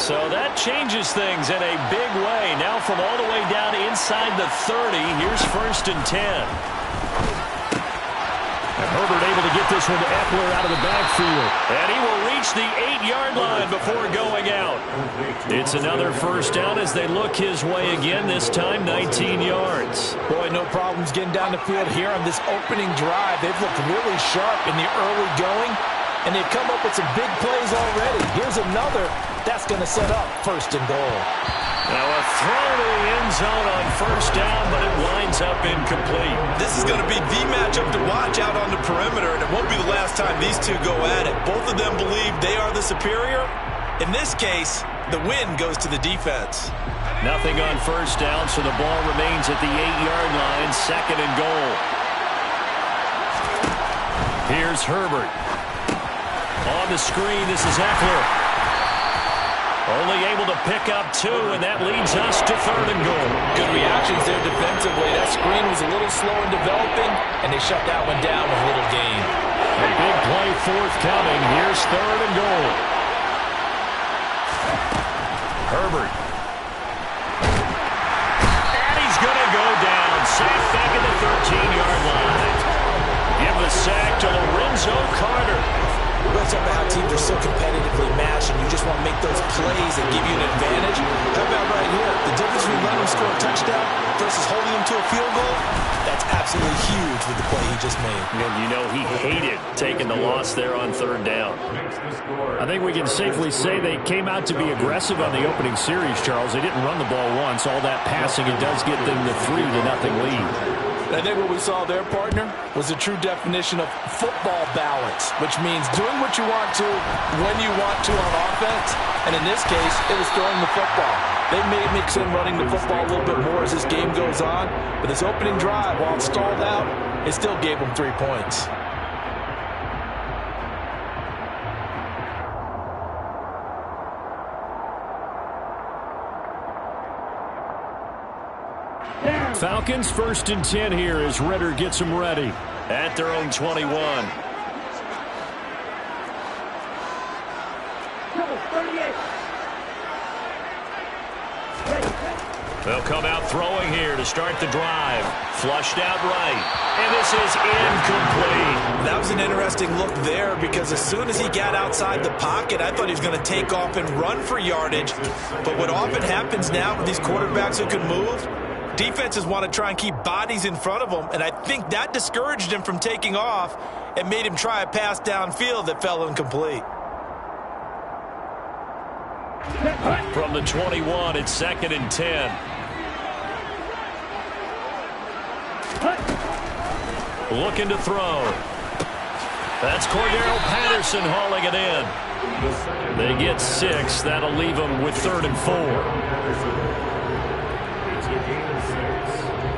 [SPEAKER 1] So that changes things in a big way. Now from all the way down inside the 30, here's 1st and 10. And Herbert able to get this one to Eckler out of the backfield. And he will reach the 8-yard line before going out. It's another first down as they look his way again, this time 19 yards.
[SPEAKER 2] Boy, no problems getting down the field here on this opening drive. They've looked really sharp in the early going, and they've come up with some big plays already. Here's another that's going to set up 1st and goal.
[SPEAKER 1] Now a throw to the end zone on first down, but it winds up incomplete.
[SPEAKER 8] This is going to be the matchup to watch out on the perimeter, and it won't be the last time these two go at it. Both of them believe they are the superior. In this case, the win goes to the defense.
[SPEAKER 1] Nothing on first down, so the ball remains at the 8-yard line, 2nd and goal. Here's Herbert. On the screen, this is Eckler. Only able to pick up 2, and that leads us to 3rd and goal.
[SPEAKER 2] Good reactions there defensively. That screen was a little slow in developing, and they shut that one down with a little gain.
[SPEAKER 1] A big play forthcoming. Here's 3rd and goal. Herbert. And he's going to go down. Sacked back at the 13-yard line. Give the sack to Lorenzo Carter.
[SPEAKER 2] We're talking about how teams are so competitively matched, and you just want to make those plays that give you an advantage. How about right here? The difference between letting him score a touchdown versus holding him to a field goal, that's absolutely huge with the play he just made.
[SPEAKER 1] And you know he hated taking the loss there on 3rd down.
[SPEAKER 3] I think we can safely say they came out to be aggressive on the opening series, Charles. They didn't run the ball once. All that passing, it does get them the 3-0 lead.
[SPEAKER 2] I think what we saw there, partner, was a true definition of football balance, which means doing what you want to, when you want to on offense. And in this case, it was throwing the football. They may mix in running the football a little bit more as this game goes on. But this opening drive, while it stalled out, it still gave them 3 points.
[SPEAKER 3] Falcons 1st and 10 here as Ridder gets them ready.
[SPEAKER 1] At their own 21. They'll come out throwing here to start the drive. Flushed out right. And this is incomplete.
[SPEAKER 8] That was an interesting look there because as soon as he got outside the pocket, I thought he was going to take off and run for yardage. But what often happens now with these quarterbacks who can move, defenses want to try and keep bodies in front of them, and I think that discouraged him from taking off and made him try a pass downfield that fell incomplete.
[SPEAKER 1] From the 21, it's 2nd and 10. Looking to throw. That's Cordero Patterson hauling it in. They get 6. That'll leave them with 3rd and 4.
[SPEAKER 4] It's a gain of 6.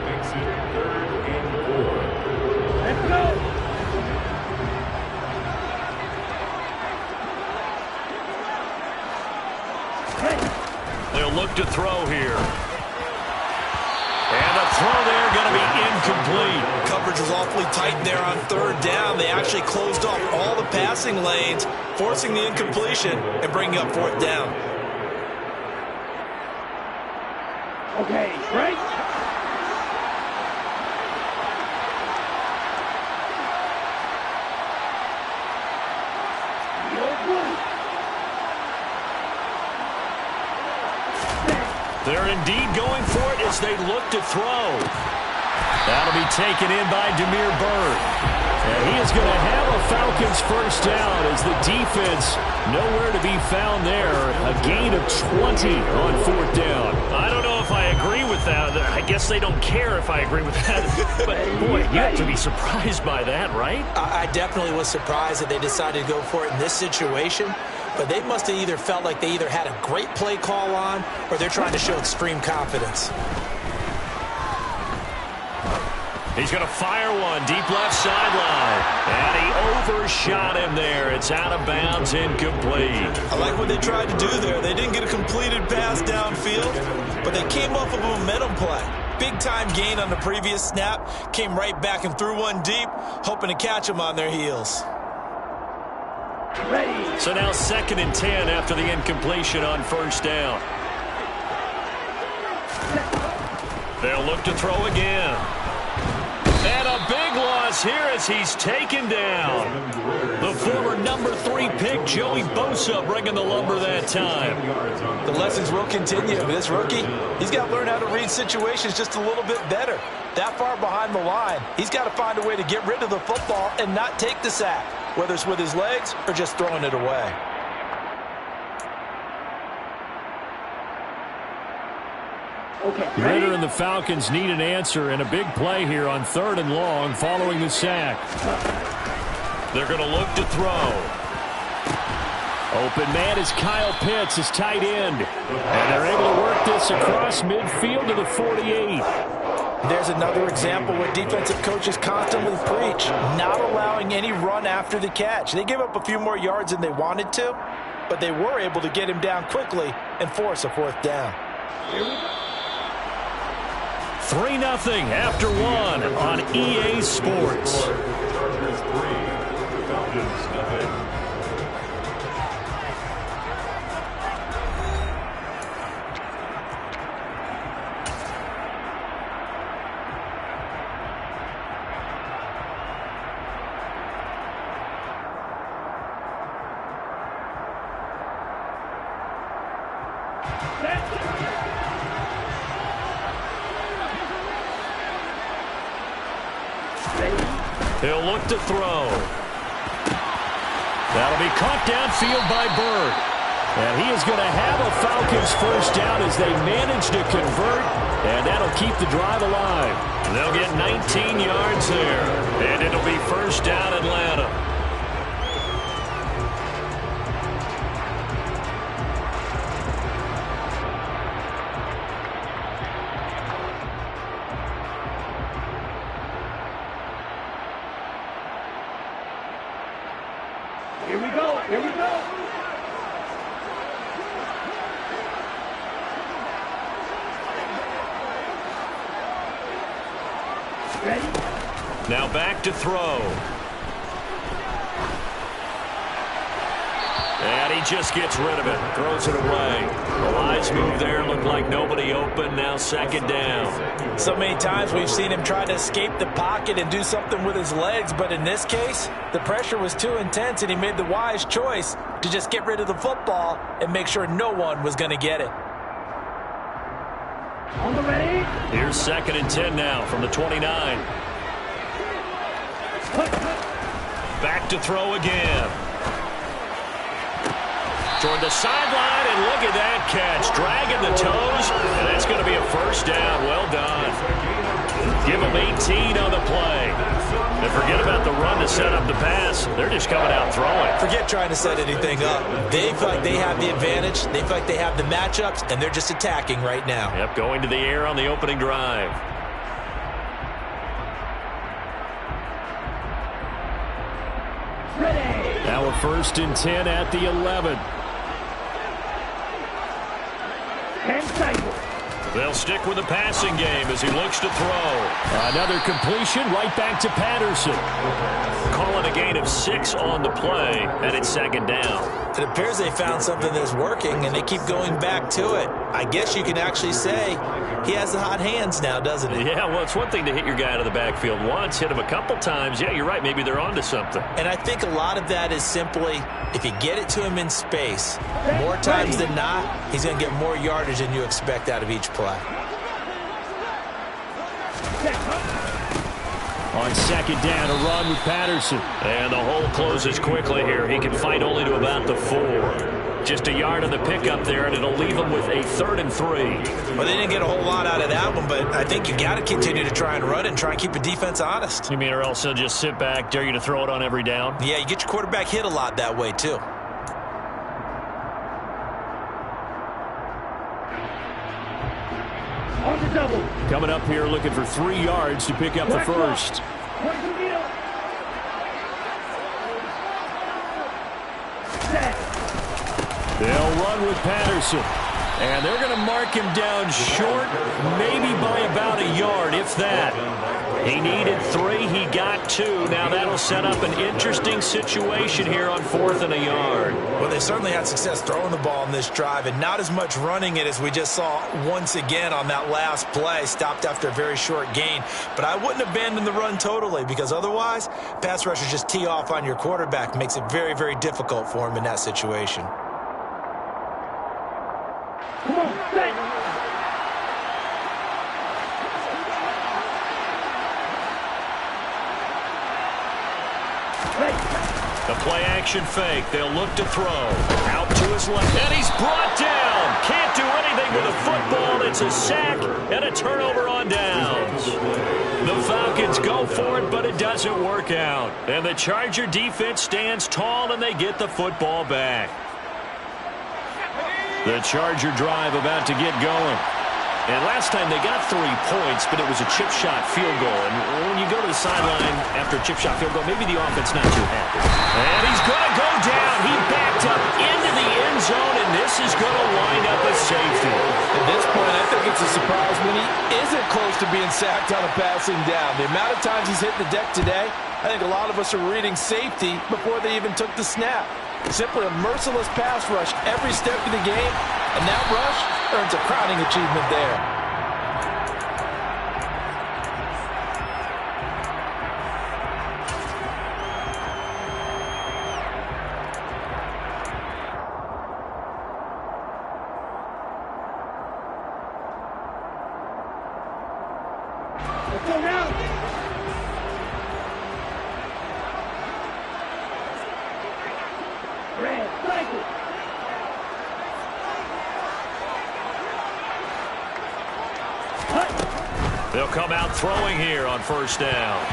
[SPEAKER 4] Makes it 3rd and 4.
[SPEAKER 5] Let's go.
[SPEAKER 1] They'll look to throw here. And the throw there going to be incomplete.
[SPEAKER 8] Coverage was awfully tight there on 3rd down. They actually closed off all the passing lanes, forcing the incompletion and bringing up 4th down.
[SPEAKER 5] Okay, break.
[SPEAKER 1] They're indeed going for it as they look to throw. That'll be taken in by Damiere Byrd. And he is going to have a Falcons 1st down as the defense nowhere to be found there. A gain of 20 on 4th down.
[SPEAKER 3] I don't know if I agree with that. I guess they don't care if I agree with that. But, boy, you have to be surprised by that, right?
[SPEAKER 2] I definitely was surprised that they decided to go for it in this situation. But they must have either felt like they either had a great play call on or they're trying to show extreme confidence.
[SPEAKER 1] He's going to fire one deep left sideline. And he overshot him there. It's out of bounds, incomplete.
[SPEAKER 8] I like what they tried to do there. They didn't get a completed pass downfield, but they came off of a momentum play. Big-time gain on the previous snap. Came right back and threw one deep, hoping to catch them on their heels.
[SPEAKER 5] Ready.
[SPEAKER 1] So now 2nd and 10 after the incompletion on 1st down. They'll look to throw again. And a big loss here as he's taken down. The former number 3 pick, Joey Bosa, bringing the lumber that time.
[SPEAKER 8] The lessons will continue. This rookie, he's got to learn how to read situations just a little bit better. That far behind the line, he's got to find a way to get rid of the football and not take the sack, whether it's with his legs or just throwing it away.
[SPEAKER 5] Okay.
[SPEAKER 3] Ridder and the Falcons need an answer and a big play here on 3rd and long following the sack.
[SPEAKER 1] They're going to look to throw.
[SPEAKER 3] Open man is Kyle Pitts, his tight end. And they're able to work this across midfield to the 48.
[SPEAKER 2] There's another example where defensive coaches constantly preach, not allowing any run after the catch. They gave up a few more yards than they wanted to, but they were able to get him down quickly and force a 4th down.
[SPEAKER 1] 3-0 after 1 on EA Sports.
[SPEAKER 4] Chargers 3, Falcons nothing.
[SPEAKER 1] He'll look to throw. That'll be caught downfield by Byrd. And he is going to have a Falcons 1st down as they manage to convert, and that'll keep the drive alive. They'll get 19 yards there, and it'll be 1st down Atlanta.
[SPEAKER 5] Here we go. Here we go.
[SPEAKER 1] Now back to throw. And he just gets rid of it. Throws it away. The wise move there. Looked like nobody open. Now second down.
[SPEAKER 2] So many times we've seen him try to escape the pocket and do something with his legs. But in this case, the pressure was too intense, and he made the wise choice to just get rid of the football and make sure no one was going to get it.
[SPEAKER 5] On the ready.
[SPEAKER 1] Here's 2nd and 10 now from the 29. Back to throw again. Toward the sideline, and look at that catch. Dragging the toes, and that's going to be a first down. Well done. Give them 18 on the play. And forget about the run to set up the pass. They're just coming out throwing.
[SPEAKER 2] Forget trying to set anything up. They feel like they have the advantage. They feel like they have the matchups, and they're just attacking right now.
[SPEAKER 1] Yep, going to the air on the opening drive.
[SPEAKER 3] Now a 1st and 10 at the 11.
[SPEAKER 1] They'll stick with the passing game as he looks to throw.
[SPEAKER 3] Another completion right back to Patterson.
[SPEAKER 1] Calling a gain of 6 on the play, and it's 2nd down.
[SPEAKER 2] It appears they found something that's working, and they keep going back to it. I guess you can actually say he has the hot hands now, doesn't he?
[SPEAKER 1] Yeah, well, it's one thing to hit your guy out of the backfield once, hit him a couple times. Yeah, you're right. Maybe they're onto something.
[SPEAKER 2] And I think a lot of that is simply if you get it to him in space, more times than not, he's going to get more yardage than you expect out of each play.
[SPEAKER 3] On 2nd down, a run with Patterson.
[SPEAKER 1] And the hole closes quickly here. He can fight only to about the 4. Just a yard on the pickup there, and it'll leave him with a 3rd and 3.
[SPEAKER 2] Well, they didn't get a whole lot out of that one, but I think you got to continue to try and run and try and keep the defense honest.
[SPEAKER 1] You mean or else he'll just sit back, dare you to throw it on every down?
[SPEAKER 2] Yeah, you get your quarterback hit a lot that way, too.
[SPEAKER 5] On the double.
[SPEAKER 3] Coming up here looking for 3 yards to pick up the first. They'll run with Patterson. And they're going to mark him down short, maybe by about a yard, if that.
[SPEAKER 1] He needed 3. He got 2. Now that'll set up an interesting situation here on 4th and a yard.
[SPEAKER 2] Well, they certainly had success throwing the ball in this drive, and not as much running it as we just saw once again on that last play. Stopped after a very short gain. But I wouldn't abandon the run totally, because otherwise, pass rushers just tee off on your quarterback. Makes it very, very difficult for him in that situation.
[SPEAKER 5] Come on, set.
[SPEAKER 1] The play-action fake. They'll look to throw. Out to his left. And he's brought down. Can't do anything with a football. It's a sack and a turnover on downs. The Falcons go for it, but it doesn't work out. And the Charger defense stands tall, and they get the football back. The Charger drive about to get going. And last time they got 3 points, but it was a chip shot field goal. And when you go to the sideline after a chip shot field goal, maybe the offense not too happy. And he's going to go down. He backed up into the end zone, and this is going to wind up a safety.
[SPEAKER 9] At this point, I think it's a surprise when he isn't close to being sacked on a passing down. The amount of times he's hit the deck today, I think a lot of us are reading safety before they even took the snap. Simply a merciless pass rush every step of the game, and that rush earns a crowning achievement there.
[SPEAKER 5] Let's go now. Red, cycle.
[SPEAKER 1] They'll come out throwing here on 1st down.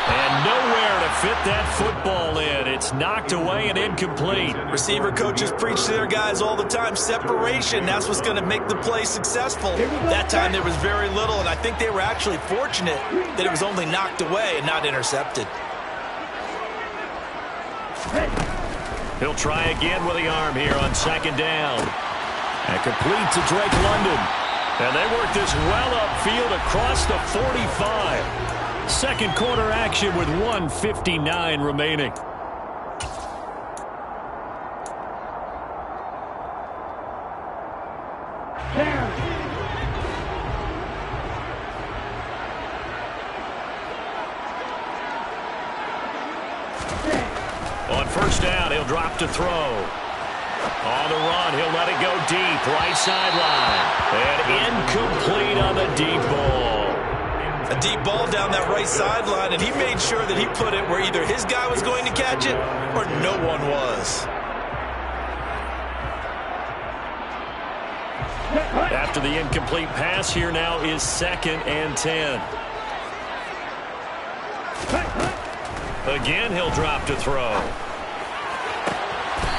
[SPEAKER 1] And nowhere to fit that football in. It's knocked away and incomplete.
[SPEAKER 2] Receiver coaches preach to their guys all the time. Separation, that's what's going to make the play successful. That time there was very little, and I think they were actually fortunate that it was only knocked away and not intercepted.
[SPEAKER 1] He'll try again with the arm here on 2nd down. And complete to Drake London. And they work this well upfield across the 45. Second quarter action with 1:59 remaining. On first down, he'll drop to throw. On the run, he'll let it go deep, right sideline. And incomplete on the deep ball.
[SPEAKER 8] A deep ball down that right sideline, and he made sure that he put it where either his guy was going to catch it or no one was.
[SPEAKER 1] After the incomplete pass, here now is 2nd and 10. Again, he'll drop to throw.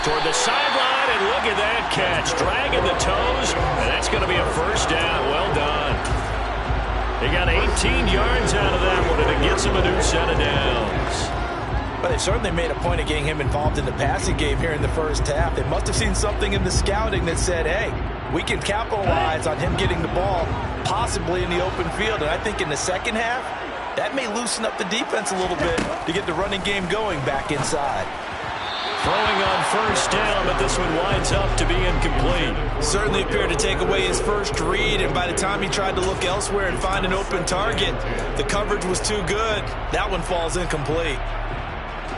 [SPEAKER 1] Toward the sideline, and look at that catch. Dragging the toes, and that's going to be a first down. Well done. He got 18 yards out of that one, and it gets him a new set of downs.
[SPEAKER 8] But they certainly made a point of getting him involved in the passing game here in the first half. They must have seen something in the scouting that said, hey, we can capitalize on him getting the ball, possibly in the open field. And I think in the second half, that may loosen up the defense a little bit to get the running game going back inside.
[SPEAKER 1] Throwing on first down, but this one winds up to be incomplete.
[SPEAKER 8] Certainly appeared to take away his first read, and by the time he tried to look elsewhere and find an open target, the coverage was too good. That one falls incomplete.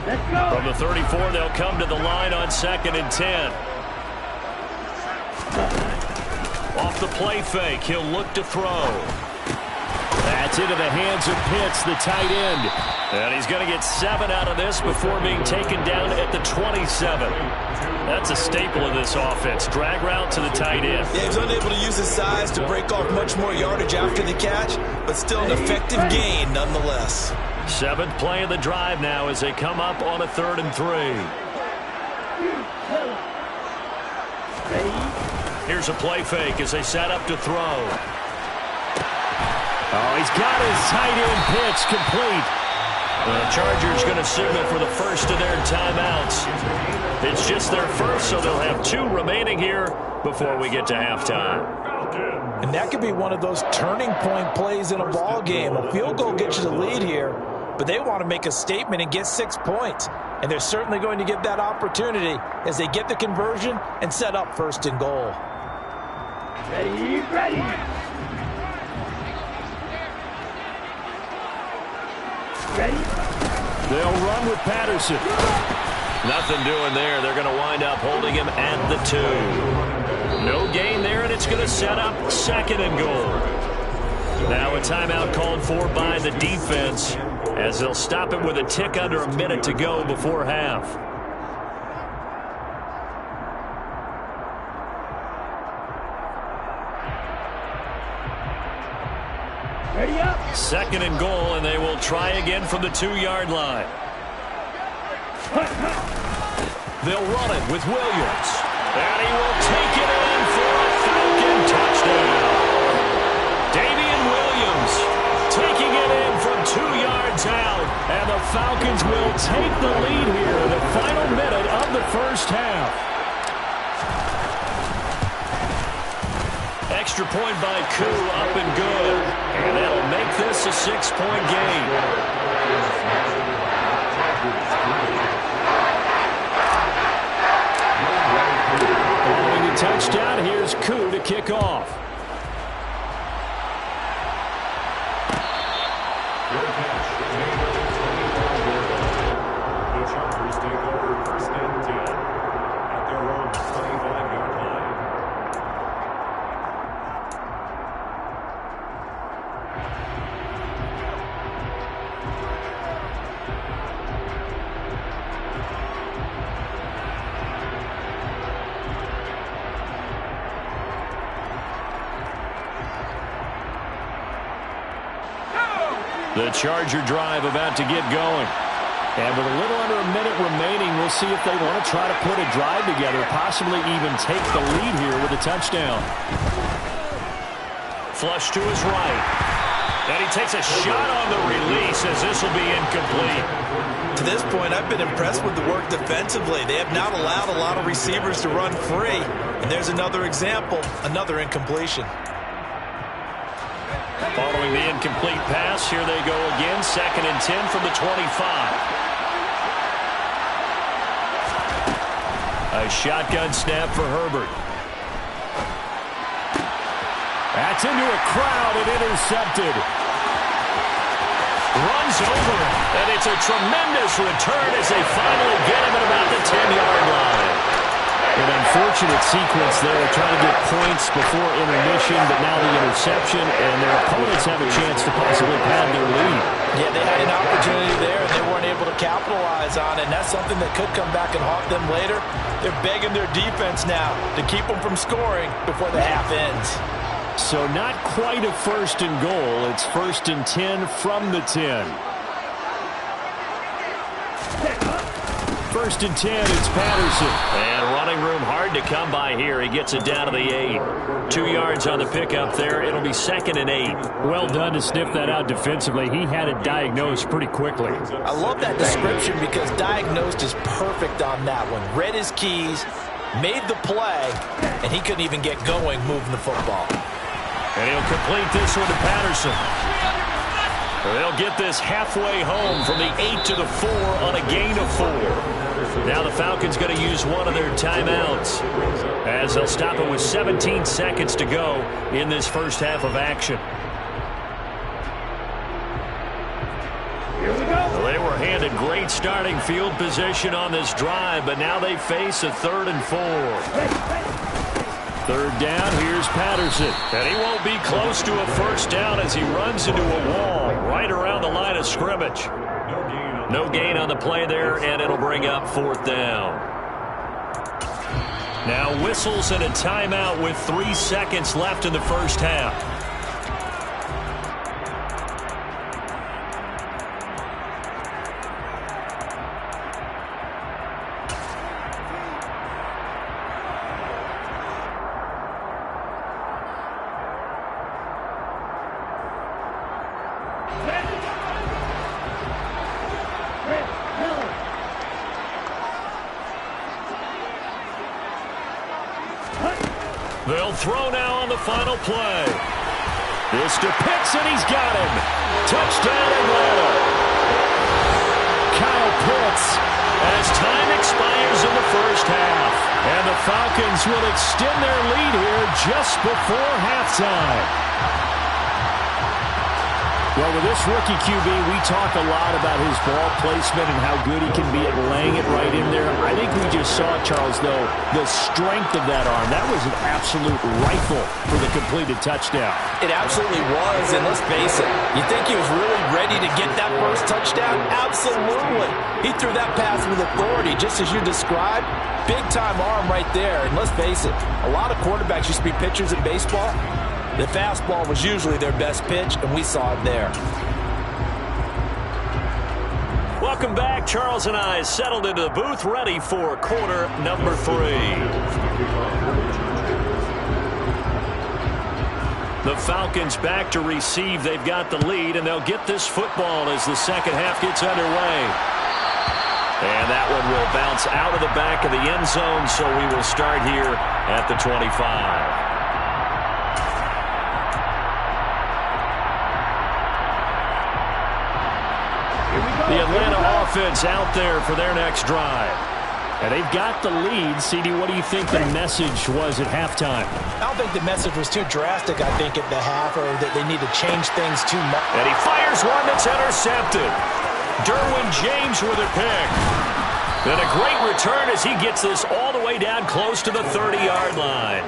[SPEAKER 1] From the 34, they'll come to the line on 2nd and 10. Off the play fake, he'll look to throw. That's into the hands of Pitts, the tight end. And he's going to get 7 out of this before being taken down at the 27. That's a staple of this offense. Drag route to the tight end.
[SPEAKER 8] Yeah, he's unable to use his size to break off much more yardage after the catch, but still an effective gain nonetheless.
[SPEAKER 1] 7th play of the drive now as they come up on a 3rd and 3. Here's a play fake as they set up to throw. Oh, he's got his tight end Pitts complete. The Chargers going to signal for the first of their timeouts. It's just their first, so they'll have 2 remaining here before we get to halftime.
[SPEAKER 2] And that could be one of those turning point plays in a ball game. A field goal gets you the lead here, but they want to make a statement and get 6 points. And they're certainly going to get that opportunity as they get the conversion and set up 1st and goal.
[SPEAKER 5] Ready, ready.
[SPEAKER 1] They'll run with Patterson. Nothing doing there. They're going to wind up holding him at the 2. No gain there, and it's going to set up 2nd and goal. Now a timeout called for by the defense as they'll stop it with a tick under a minute to go before half.
[SPEAKER 5] Ready up.
[SPEAKER 1] 2nd and goal, and they will try again from the 2-yard line. They'll run it with Williams. And he will take it in for a Falcon touchdown. Davian Williams taking it in from 2 yards out. And the Falcons will take the lead here in the final minute of the first half. Extra point by Koo, up and good. And that'll make this a 6-point game. Following the touchdown, here's Koo to kick off.
[SPEAKER 4] The Chargers take over 1st and 10 at their own 25-yard line.
[SPEAKER 1] The Charger drive about to get going. And with a little under a minute remaining, we'll see if they want to try to put a drive together, possibly even take the lead here with a touchdown. Flush to his right. And he takes a shot on the release as this will be incomplete.
[SPEAKER 8] To this point, I've been impressed with the work defensively. They have not allowed a lot of receivers to run free. And there's another example, another incompletion.
[SPEAKER 1] Following the incomplete pass, here they go again. 2nd and 10 from the 25. A shotgun snap for Herbert.
[SPEAKER 3] That's into a crowd and intercepted.
[SPEAKER 1] Runs over him, and it's a tremendous return as they finally get him at about the 10-yard line.
[SPEAKER 3] An unfortunate sequence there, trying to get points before intermission, but now the interception, and their opponents have a chance to possibly pad their lead.
[SPEAKER 2] Yeah, they had an opportunity there, and they weren't able to capitalize on it, and that's something that could come back and haunt them later. They're begging their defense now to keep them from scoring before the half ends.
[SPEAKER 3] So not quite a 1st and goal. It's 1st and 10 from the 10. 1st and 10, it's Patterson.
[SPEAKER 1] And running room hard to come by here. He gets it down to the 8. 2 yards on the pickup there. It'll be 2nd and 8.
[SPEAKER 3] Well done to sniff that out defensively. He had it diagnosed pretty quickly.
[SPEAKER 2] I love that description because diagnosed is perfect on that one. Read his keys, made the play, and he couldn't even get going moving the football.
[SPEAKER 1] And he'll complete this one to Patterson. They'll get this halfway home from the 8 to the 4 on a gain of 4. Now the Falcons going to use one of their timeouts as they'll stop it with 17 seconds to go in this first half of action.
[SPEAKER 5] Here we go.
[SPEAKER 1] Well, they were handed great starting field position on this drive, but now they face a 3rd and 4.
[SPEAKER 3] 3rd down, here's Patterson.
[SPEAKER 1] And he won't be close to a 1st down as he runs into a wall right around the line of scrimmage. No gain on the play there, and it'll bring up 4th down. Now whistles and a timeout with 3 seconds left in the first half. They'll throw now on the final play. This to Pitts, and he's got him. Touchdown, Atlanta.
[SPEAKER 3] Kyle Pitts.
[SPEAKER 1] As time expires in the first half.
[SPEAKER 3] And the Falcons will extend their lead here just before halftime. Well, with this rookie QB, we talk a lot about his ball placement and how good he can be at laying it right in there. I think we just saw, Charles, though, the strength of that arm. That was an absolute rifle for the completed touchdown.
[SPEAKER 2] It absolutely was, and let's face it, you think he was really ready to get that first touchdown? Absolutely. He threw that pass with authority, just as you described. Big-time arm right there, and let's face it, a lot of quarterbacks used to be pitchers in baseball. The fastball was usually their best pitch, and we saw it there.
[SPEAKER 1] Welcome back. Charles and I settled into the booth, ready for quarter number 3. The Falcons back to receive. They've got the lead, and they'll get this football as the second half gets underway. And that one will bounce out of the back of the end zone, so we will start here at the 25. The Atlanta offense out there for their next drive.
[SPEAKER 3] And they've got the lead. CD, what do you think the message was at halftime?
[SPEAKER 2] I don't think the message was too drastic, I think, at the half, or that they need to change things too much.
[SPEAKER 1] And he fires one that's intercepted. Derwin James with a pick. Then a great return as he gets this all the way down close to the 30-yard line.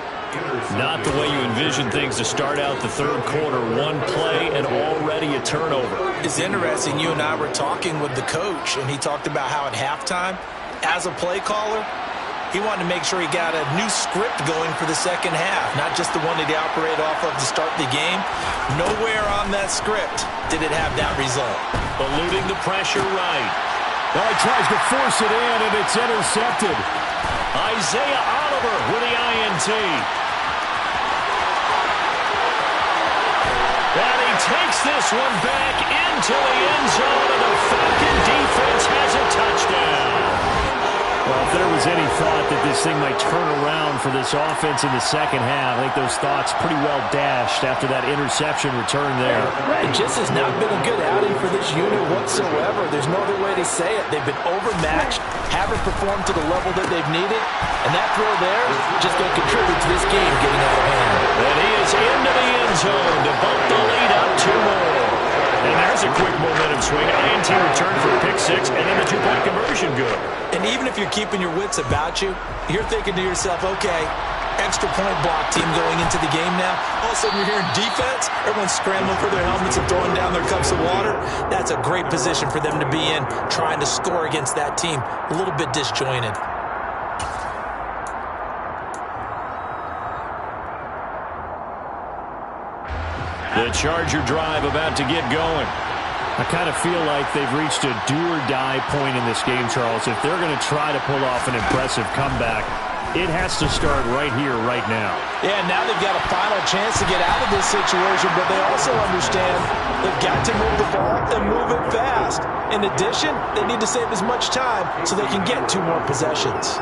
[SPEAKER 1] Not the way you envision things to start out the third quarter. One play and already a turnover.
[SPEAKER 2] It's interesting. You and I were talking with the coach, and he talked about how at halftime, as a play caller, he wanted to make sure he got a new script going for the second half, not just the one that he operated off of to start the game. Nowhere on that script did it have that result.
[SPEAKER 1] Eluding the pressure right.
[SPEAKER 3] Well, he tries to force it in, and it's intercepted.
[SPEAKER 1] Isaiah Oliver with the INT. And he takes this one back into the end zone, and the Falcon defense has a touchdown.
[SPEAKER 3] Well, if there was any thought that this thing might turn around for this offense in the second half. I think those thoughts pretty well dashed after that interception return there.
[SPEAKER 2] It just has not been a good outing for this unit whatsoever. There's no other way to say it. They've been overmatched, haven't performed to the level that they've needed, and that throw there just going to contribute to this game getting out of hand.
[SPEAKER 1] And he is into the end zone to bump the lead up 2 more. And there's a quick momentum swing. INT return for a pick 6, and then the 2-point conversion good.
[SPEAKER 2] And even if you're keeping your wits about you, you're thinking to yourself, okay, extra point block team going into the game now. All of a sudden you're hearing defense. Everyone's scrambling for their helmets and throwing down their cups of water. That's a great position for them to be in, trying to score against that team. A little bit disjointed.
[SPEAKER 1] The Charger drive about to get going.
[SPEAKER 3] I kind of feel like they've reached a do-or-die point in this game, Charles. If they're going to try to pull off an impressive comeback, it has to start right here, right now.
[SPEAKER 2] Yeah, now they've got a final chance to get out of this situation, but they also understand they've got to move the ball and move it fast. In addition, they need to save as much time so they can get 2 more possessions.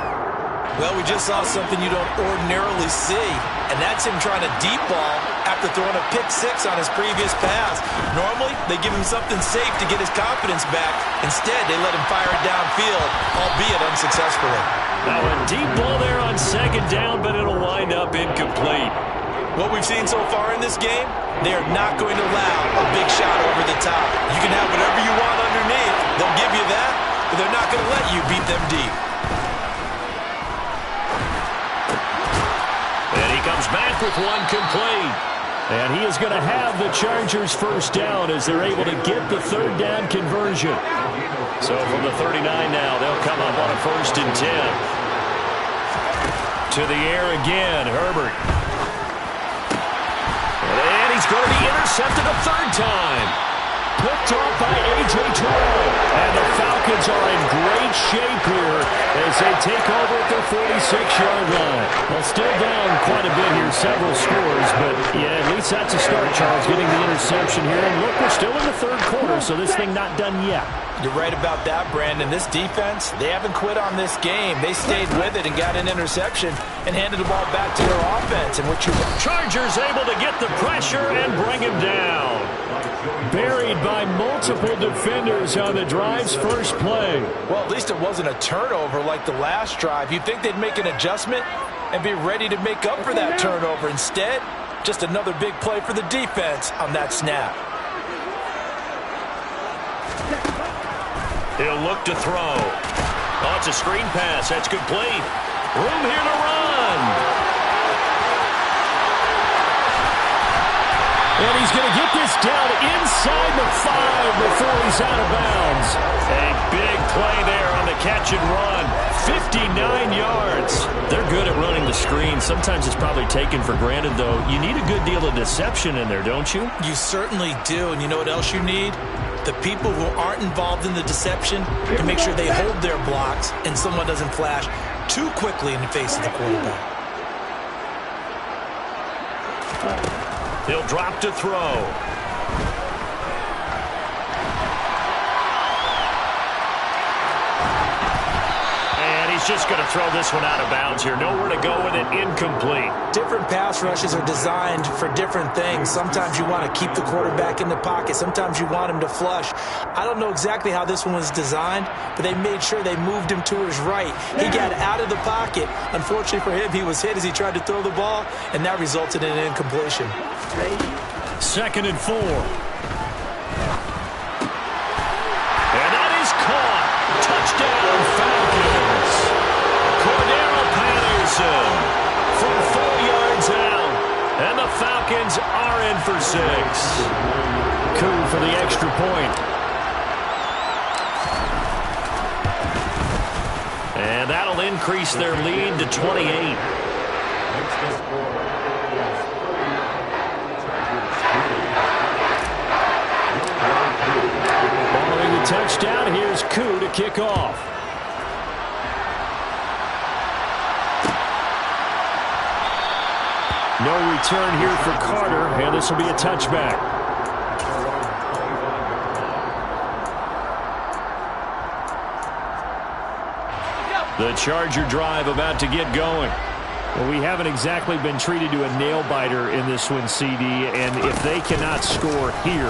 [SPEAKER 8] Well, we just saw something you don't ordinarily see, and that's him trying to deep ball after throwing a pick 6 on his previous pass. Normally, they give him something safe to get his confidence back. Instead, they let him fire it downfield, albeit unsuccessfully.
[SPEAKER 1] Now a deep ball there on 2nd down, but it'll wind up incomplete.
[SPEAKER 8] What we've seen so far in this game, they are not going to allow a big shot over the top. You can have whatever you want underneath. They'll give you that, but they're not going to let you beat them deep.
[SPEAKER 1] And he comes back with 1 complete.
[SPEAKER 3] And he is going to have the Chargers first down as they're able to get the 3rd down conversion.
[SPEAKER 1] So from the 39 now, they'll come up on a 1st and 10. To the air again, Herbert. And he's going to be intercepted a 3rd time.
[SPEAKER 3] Picked off by A.J. Terrell. And the Falcons are in great shape here as they take over at their 46-yard line. Well, still down quite a bit here, several scores, but yeah, at least that's a start, Charles, getting the interception here. And look, we're still in the 3rd quarter, so this thing not done yet.
[SPEAKER 2] You're right about that, Brandon. This defense, they haven't quit on this game. They stayed with it and got an interception and handed the ball back to their offense. And what you
[SPEAKER 1] Chargers able to get the pressure and bring him down.
[SPEAKER 3] Buried by multiple defenders on the drive's first play.
[SPEAKER 2] Well, at least it wasn't a turnover like the last drive. You'd think they'd make an adjustment and be ready to make up for that turnover. Instead, just another big play for the defense on that snap.
[SPEAKER 1] He'll look to throw. Oh, it's a screen pass. That's complete. Room here to run.
[SPEAKER 3] And he's going to get this down inside the 5 before he's out of bounds.
[SPEAKER 1] A big play there on the catch and run. 59 yards. They're good at running the screen. Sometimes it's probably taken for granted, though. You need a good deal of deception in there, don't you?
[SPEAKER 8] You certainly do. And you know what else you need? The people who aren't involved in the deception to make sure they hold their blocks and someone doesn't flash too quickly in the face of the quarterback.
[SPEAKER 1] He'll drop to throw. And he's just going to throw this one out of bounds here. Nowhere to go with it. Incomplete.
[SPEAKER 2] Different pass rushes are designed for different things. Sometimes you want to keep the quarterback in the pocket. Sometimes you want him to flush. I don't know exactly how this one was designed, but they made sure they moved him to his right. He got out of the pocket. Unfortunately for him, he was hit as he tried to throw the ball, and that resulted in an incompletion.
[SPEAKER 3] 2nd and 4.
[SPEAKER 1] And that is caught. Touchdown, Falcons. Cordero Patterson from 4 yards out. And the Falcons are in for 6.
[SPEAKER 3] Coup for the extra point.
[SPEAKER 1] And that'll increase their lead to 28.
[SPEAKER 3] Following the touchdown, here's Koo to kick off. No return here for Carter, and this will be a touchback.
[SPEAKER 1] The Charger drive about to get going.
[SPEAKER 3] Well, we haven't exactly been treated to a nail-biter in this one, CD, and if they cannot score here,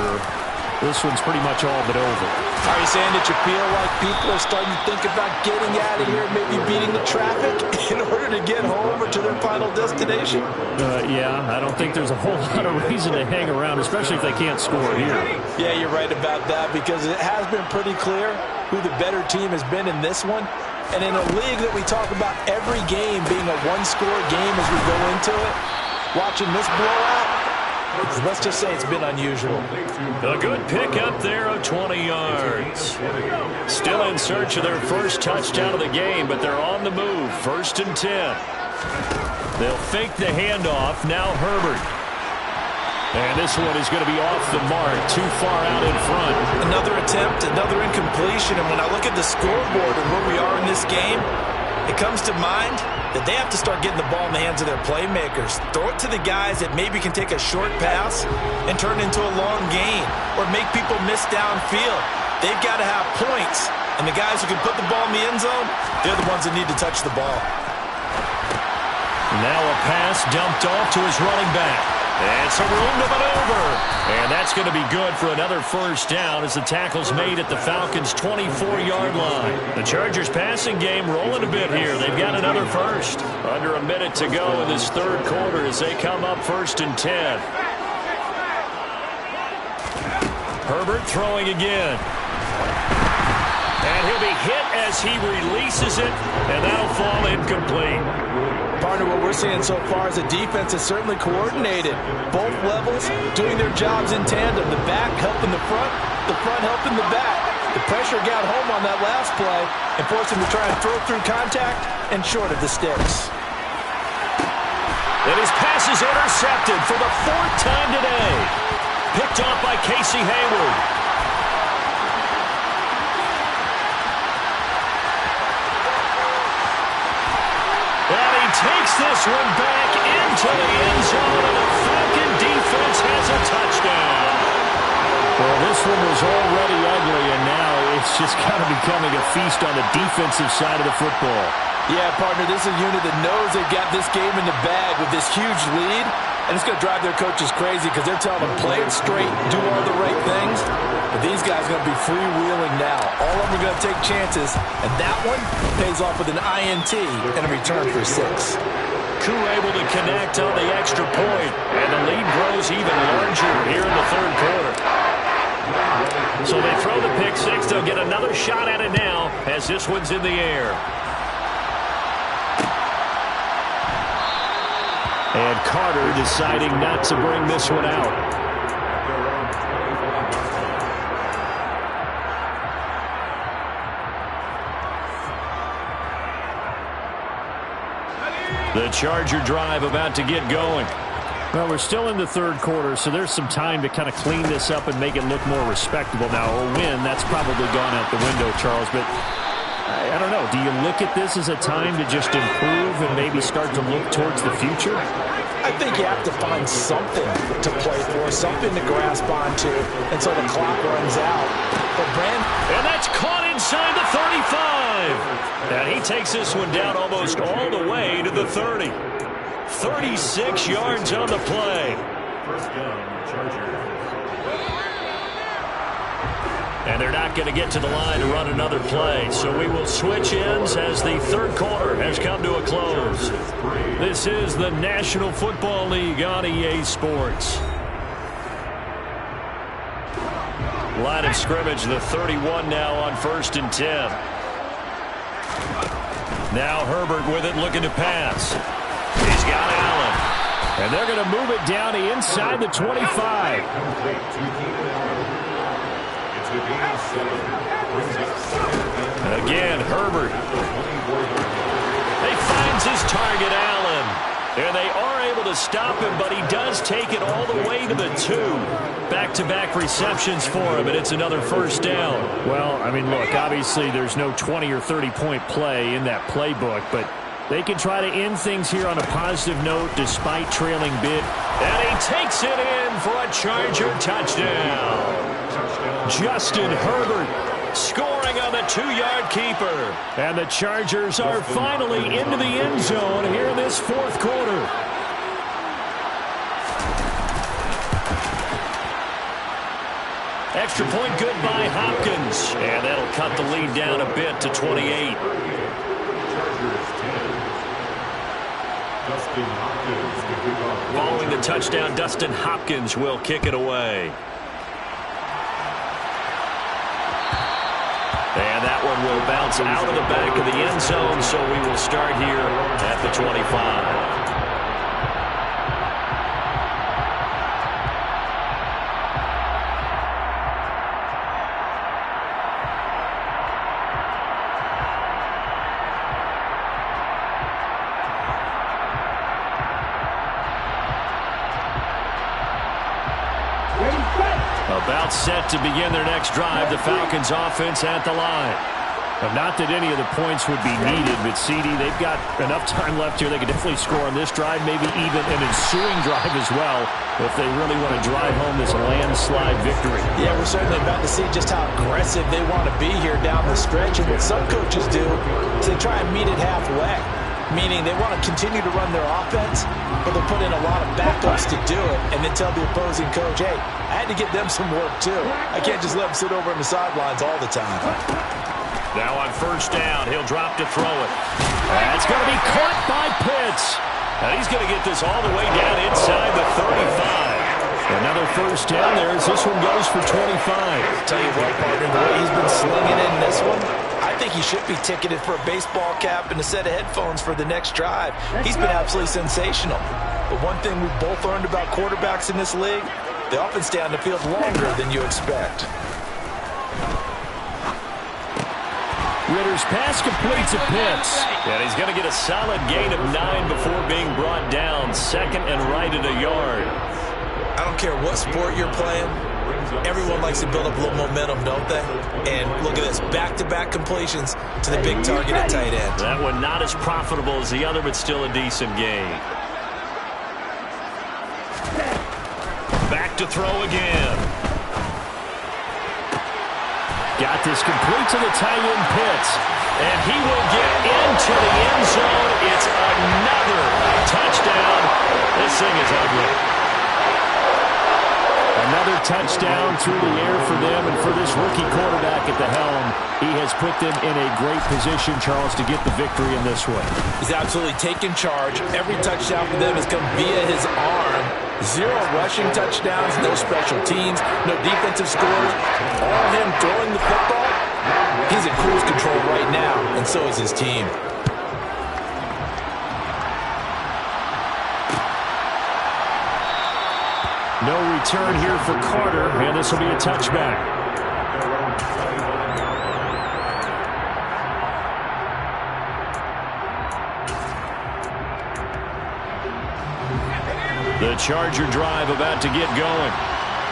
[SPEAKER 3] this one's pretty much all but over.
[SPEAKER 9] Are you saying that you feel like people are starting to think about getting out of here, maybe beating the traffic in order to get home or to their final destination?
[SPEAKER 3] Yeah, I don't think there's a whole lot of reason to hang around, especially if they can't score here.
[SPEAKER 9] Yeah, you're right about that, because it has been pretty clear who the better team has been in this one. And in a league that we talk about every game being a one-score game as we go into it, watching this blowout, let's just say it's been unusual.
[SPEAKER 1] A good pick up there of 20 yards. Still in search of their first touchdown of the game, but they're on the move. 1st and 10. They'll fake the handoff. Now Herbert. And this one is going to be off the mark, too far out in front.
[SPEAKER 8] Another attempt, another incompletion. And when I look at the scoreboard and where we are in this game, it comes to mind that they have to start getting the ball in the hands of their playmakers. Throw it to the guys that maybe can take a short pass and turn it into a long gain or make people miss downfield. They've got to have points. And the guys who can put the ball in the end zone, they're the ones that need to touch the ball.
[SPEAKER 1] Now a pass dumped off to his running back. And some room to maneuver. And that's going to be good for another first down as the tackle's made at the Falcons' 24-yard line. The Chargers passing game rolling a bit here. They've got another first. Under a minute to go in this third quarter as they come up 1st and 10. Herbert throwing again. And he'll be hit as he releases it, and that'll fall incomplete.
[SPEAKER 9] Partner, what we're seeing so far is the defense is certainly coordinated. Both levels doing their jobs in tandem. The back helping the front helping the back. The pressure got home on that last play and forced him to try and throw through contact and short of the sticks.
[SPEAKER 1] And his pass is intercepted for the 4th time today. Picked off by Casey Hayward. Takes this one back into the end zone, and the Falcon defense has a touchdown.
[SPEAKER 3] Well, this one was already ugly, and now it's just kind of becoming a feast on the defensive side of the football.
[SPEAKER 9] Yeah, partner, this is a unit that knows they've got this game in the bag with this huge lead, and it's going to drive their coaches crazy because they're telling them, play it straight, do all the right things. But these guys are going to be freewheeling now. All of them are going to take chances, and that one pays off with an INT and a return for 6.
[SPEAKER 1] Koo able to connect on the extra point, and the lead grows even larger here in the third quarter. So they throw the pick 6. They'll get another shot at it now as this one's in the air. And Carter deciding not to bring this one out. The Charger drive about to get going.
[SPEAKER 3] Well, we're still in the third quarter, so there's some time to kind of clean this up and make it look more respectable. Now, a win, that's probably gone out the window, Charles, but I don't know. Do you look at this as a time to just improve and maybe start to look towards the future?
[SPEAKER 9] I think you have to find something to play for, something to grasp onto until the clock runs out. But
[SPEAKER 1] and that's caught inside the 35. And he takes this one down almost all the way to the 30. 36 yards on the play.
[SPEAKER 4] First down, Chargers.
[SPEAKER 1] And they're not going to get to the line to run another play. So we will switch ends as the third quarter has come to a close. This is the National Football League on EA Sports. Line of scrimmage, the 31 now on 1st and 10. Now Herbert with it, looking to pass. He's got Allen.
[SPEAKER 3] And they're going to move it down to inside the 25.
[SPEAKER 1] Again, Herbert. He finds his target, Allen. And they are able to stop him, but he does take it all the way to the 2. Back-to-back receptions for him, and it's another first down.
[SPEAKER 3] Well, I mean, look, obviously there's no 20 or 30-point play in that playbook, but they can try to end things here on a positive note despite trailing big.
[SPEAKER 1] And he takes it in for a Charger touchdown. Justin Herbert scoring a on the 2-yard keeper.
[SPEAKER 3] And the Chargers are finally into the end zone here in this fourth quarter.
[SPEAKER 1] Extra point good by Hopkins. And that'll cut the lead down a bit to 28. Following the touchdown, Dustin Hopkins will kick it away. And that one will bounce out of the back of the end zone, so we will start here at the 25. About set to begin their next drive, the Falcons offense at the line.
[SPEAKER 3] Not that any of the points would be needed, but CD, they've got enough time left here. They could definitely score on this drive, maybe even an ensuing drive as well, if they really want to drive home this landslide victory.
[SPEAKER 2] Yeah, we're certainly about to see just how aggressive they want to be here down the stretch. And what some coaches do is they try and meet it halfway, meaning they want to continue to run their offense, but they'll put in a lot of backups to do it, and then tell the opposing coach, hey, I had to get them some work too. I can't just let them sit over on the sidelines all the time.
[SPEAKER 1] Now on first down, he'll drop to throw it.
[SPEAKER 3] That's going to be caught by Pitts.
[SPEAKER 1] And he's going to get this all the way down inside the 35.
[SPEAKER 3] Another first down there as this one goes for 25.
[SPEAKER 2] Tell you what, partner, the way he's been slinging in this one, I think he should be ticketed for a baseball cap and a set of headphones for the next drive. He's been absolutely sensational. But one thing we've both learned about quarterbacks in this league, they often stay on the field longer than you expect.
[SPEAKER 3] Ritter's pass complete to Pitts.
[SPEAKER 1] And he's going to get a solid gain of 9 before being brought down. Second and right at a yard.
[SPEAKER 2] I don't care what sport you're playing. Everyone likes to build up a little momentum, don't they? And look at this, back-to-back completions to the big target at tight end.
[SPEAKER 1] That one not as profitable as the other, but still a decent gain. Back to throw again.
[SPEAKER 3] Got this complete to the tight end Pitts.
[SPEAKER 1] And he will get into the end zone. It's another touchdown. This thing is ugly.
[SPEAKER 3] Another touchdown through the air for them, and for this rookie quarterback at the helm, he has put them in a great position, Charles, to get the victory in this one.
[SPEAKER 2] He's absolutely taken charge. Every touchdown for them has come via his arm. 0 rushing touchdowns, no special teams, no defensive scores. All him throwing the football. He's in cruise control right now, and so is his team.
[SPEAKER 3] No return here for Carter, and this will be a touchback.
[SPEAKER 1] The Charger drive about to get going.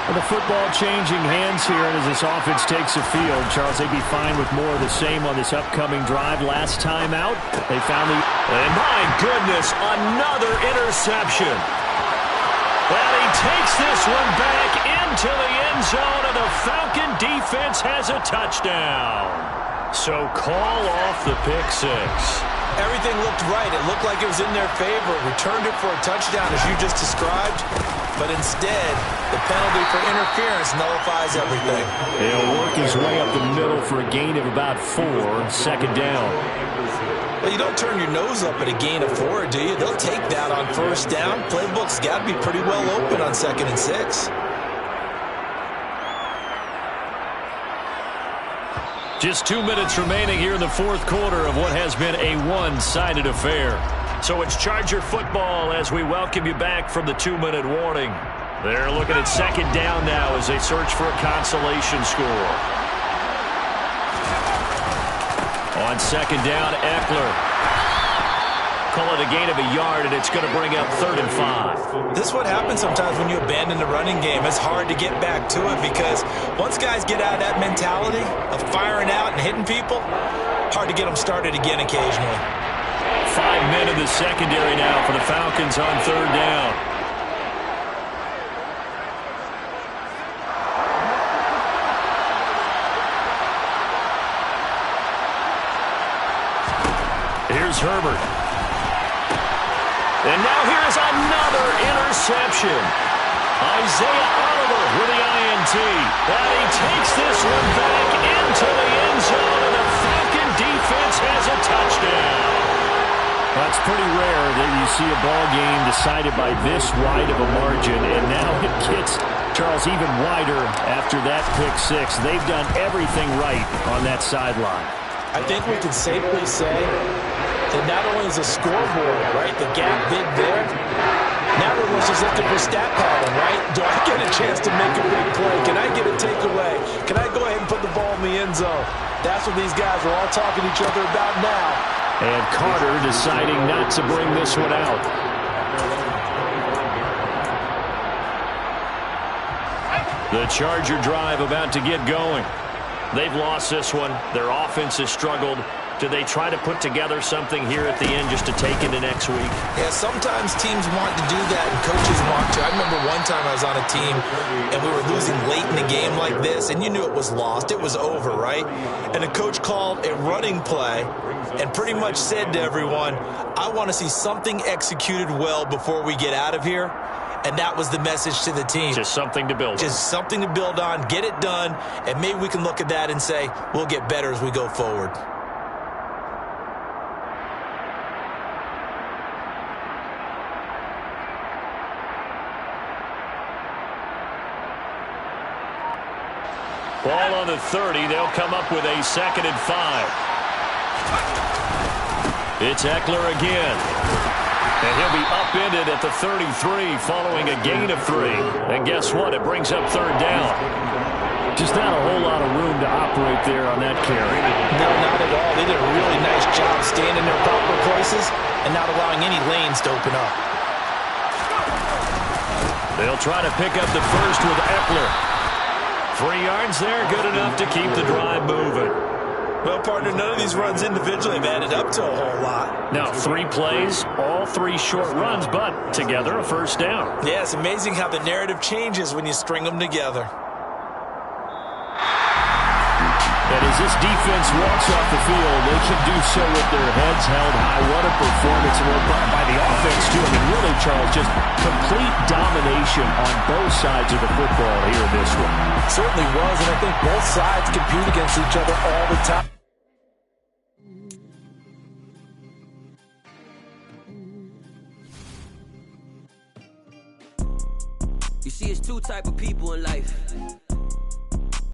[SPEAKER 3] Well, the football changing hands here, and as this offense takes the field, Charles, they'd be fine with more of the same on this upcoming drive. Last time out, they found the...
[SPEAKER 1] And my goodness, another interception. Well, he takes this one back into the end zone, and the Falcon defense has a touchdown. So call off the pick six.
[SPEAKER 2] Everything looked right. It looked like it was in their favor. Returned it for a touchdown, as you just described. But instead, the penalty for interference nullifies everything.
[SPEAKER 3] He'll work his way up the middle for a gain of about 4, second down.
[SPEAKER 2] Well, you don't turn your nose up at a gain of 4, do you? They'll take that on first down. Playbook's got to be pretty well open on 2nd and 6.
[SPEAKER 1] Just 2 minutes remaining here in the fourth quarter of what has been a one-sided affair. So it's Charger football as we welcome you back from the 2-minute warning. They're looking at second down now as they search for a consolation score. On second down, Eckler. Call it a gain of a yard, and it's going to bring up 3rd and 5.
[SPEAKER 2] This is what happens sometimes when you abandon the running game. It's hard to get back to it because once guys get out of that mentality of firing out and hitting people, hard to get them started again occasionally.
[SPEAKER 1] 5 men in the secondary now for the Falcons on 3rd down. Here's Herbert. And now here's another interception. Isaiah Oliver with the INT. And he takes this one back into the end zone, and the Falcon defense has a touchdown.
[SPEAKER 3] That's pretty rare that you see a ball game decided by this wide of a margin, and now it gets, Charles, even wider after that pick six. They've done everything right on that sideline.
[SPEAKER 2] I think we can safely say that not only is the scoreboard, right, the gap big there, now everyone's just looking for stat pattern, right? Do I get a chance to make a big play? Can I get a takeaway? Can I go ahead and put the ball in the end zone? That's what these guys are all talking to each other about now.
[SPEAKER 3] And Carter deciding not to bring this one out.
[SPEAKER 1] The Charger drive about to get going. They've lost this one. Their offense has struggled. Do they try to put together something here at the end just to take into next week?
[SPEAKER 2] Yeah, sometimes teams want to do that and coaches want to. I remember one time I was on a team and we were losing late in the game like this, and you knew it was lost. It was over, right? And the coach called a running play and pretty much said to everyone, I want to see something executed well before we get out of here. And that was the message to the team.
[SPEAKER 1] Just something to build on.
[SPEAKER 2] Just something to build on, get it done, and maybe we can look at that and say, we'll get better as we go forward.
[SPEAKER 1] Ball on the 30. They'll come up with a 2nd and 5. It's Eckler again. And he'll be upended at the 33 following a gain of 3. And guess what? It brings up 3rd down.
[SPEAKER 3] Just not a whole lot of room to operate there on that carry.
[SPEAKER 2] No, not at all. They did a really nice job staying in their proper places and not allowing any lanes to open up.
[SPEAKER 1] They'll try to pick up the first with Eckler. 3 yards there, good enough to keep the drive moving.
[SPEAKER 2] Well, partner, none of these runs individually have added up to a whole lot.
[SPEAKER 1] Now, 3 plays, all 3 short runs, but together a 1st down.
[SPEAKER 2] Yeah, it's amazing how the narrative changes when you string them together.
[SPEAKER 3] And as this defense walks off the field, they can do so with their heads held high. What a performance by the offense, too. I mean, really, Charles, just complete domination on both sides of the football here in this one.
[SPEAKER 2] Certainly was, and I think both sides compete against each other all the time.
[SPEAKER 10] You see, it's 2 types of people in life.